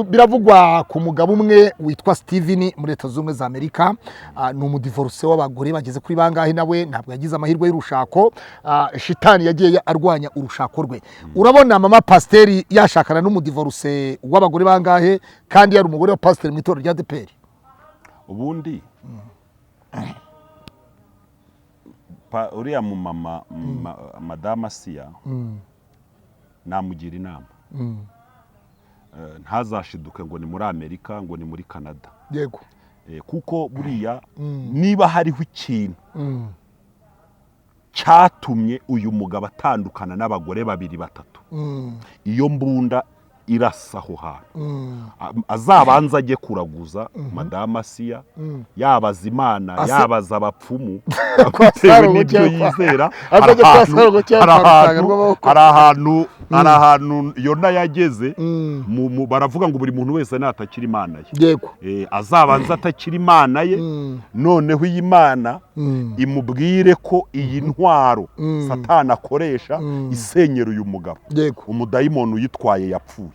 biravugwa ku mugabo umwe witwa Steven muri Leta Zunze za Amerika ni umudivorce w'abagore bageze kuri bangahe nawe ntabwo yagize amahirwe y'urushako shitani yagiye arwanya urushako rwe urabona mama Pasiteri yashakana n'umudivorce w'abagore bangahe kandi yari umugore wa pastor mu itorero rya Adepr ubundi uriya mu mama madame Assia namugira inama ntazashiduke ngo ni muri Amerika ngo ni muri Canada yego kuko buriya niba hariho ikintu cyatumye uyu mugabo atandukana n'abagore babiri batatu iyo mbunda irasa aho hantu azabanza ajye kuraguza madame Assia yabaza Imana yabaza abapfumu bitewe n'ibyo yizera hari ahantu Yona yageze baravuga ngo buri muntu wese natakira Imana ye azabanza atakira Imana ye noneho iyi Mana imubwire ko iyi ntwaro Satani akoresha isenyera uyu mugabo umudayimoni uyitwaye yapfuye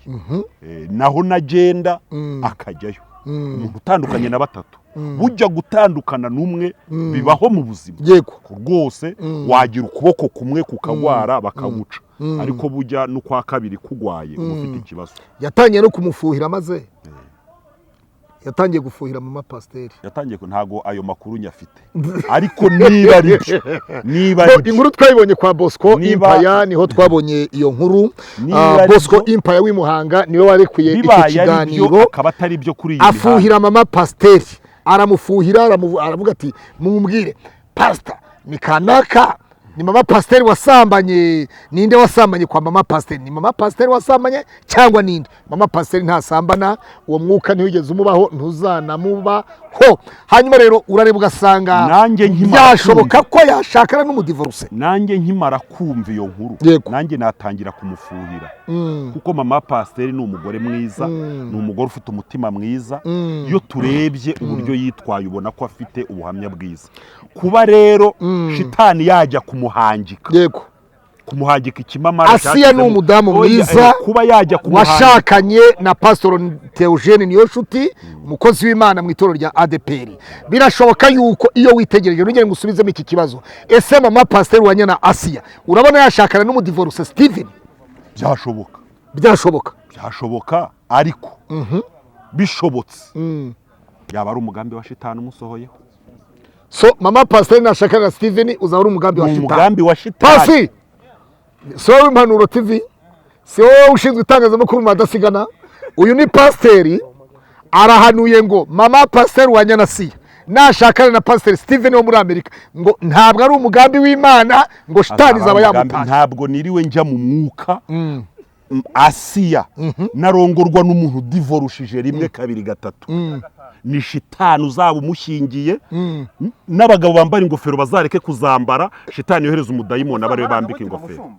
naho nagenda akajyayo umuntu utandukanye na batatu bujya gutandukana n'umwe bibaho mu buzima rwose wagira ukuboko kumwe kukagwara bakaguca ariko bujya no kwa kabiri kugwaye ufite ikibazo. Yatangiye no kumufuhira maze yatangiye gufuhira mama pasiteri, yatangiye ntago ayo makuru nyafite ariko niba ari inkuru twayibonye kwa Bosco Impaya, niho twabonye iyo nkuru. Bosco Impaya w'imuhanga niwe warekuye iki kiganiro, akaba atari byo kuri iyi afuhira mama pasiteri, aramufuhira aravuga ati mumbwire pastor ni kanaka, ni mama pasiteri wasambanye, ninde wasambanye kwa mama pasiteri? Ni mama pasiteri wasambanye cyangwa ninde? Mama pasiteri ntasambana, uwo mwuka ntiwigeze umubaho, ntuzanamubaho. Hanyuma rero urareba ugasanga byashoboka ko yashakana n'umudivorce. Nanjye nkimara kumva iyo nkuru nanjye natangira kumufuhira kuko mama pasiteri ni umugore mwiza, ni umugore ufite umutima mwiza. Iyo turebye uburyo yitwaye ubona ko afite ubuhamya bwiza. Kuba rero shitani yajya kumuhangika kumuhagika ikimamara. Assia ni umudamu mwiza kuba yajya washakanye na Pastor Theogene niyo nshuti, umukozi w'Imana mu itorero rya Adepr. Birashoboka yuko iyo witegereje nugere ngusubizemo iki kibazo, ese mama pastor wanyana Assia urabona yashakana n'umudivorce Steven? Byashoboka ariko bishobotse yaba ari umugambi wa shitani umusohoyeho. So mama pastor nashakana na Steven uzaba ari umugambi wa shitani. Pasi so Impanuro TV, si wowe ushinzwe itangazamakuru madasigana. Uyu ni pasiteri arahanuye ngo mama pasiteri wa Nyanasiya nashakana na pasiteri Steven wo muri Amerika, ngo ntabwo ari umugambi w'Imana, ngo shitani zaba yamutanga. Ntabwo niriwe njya mu mwuka. Assia narongorwa n'umuntu divorushije rimwe kabiri gatatu, ni shitani uzaba umushingiye. N'abagabo bambara ingofero bazareke kuzambara, shitani yohereza umudayimoni abari bambika ingofero.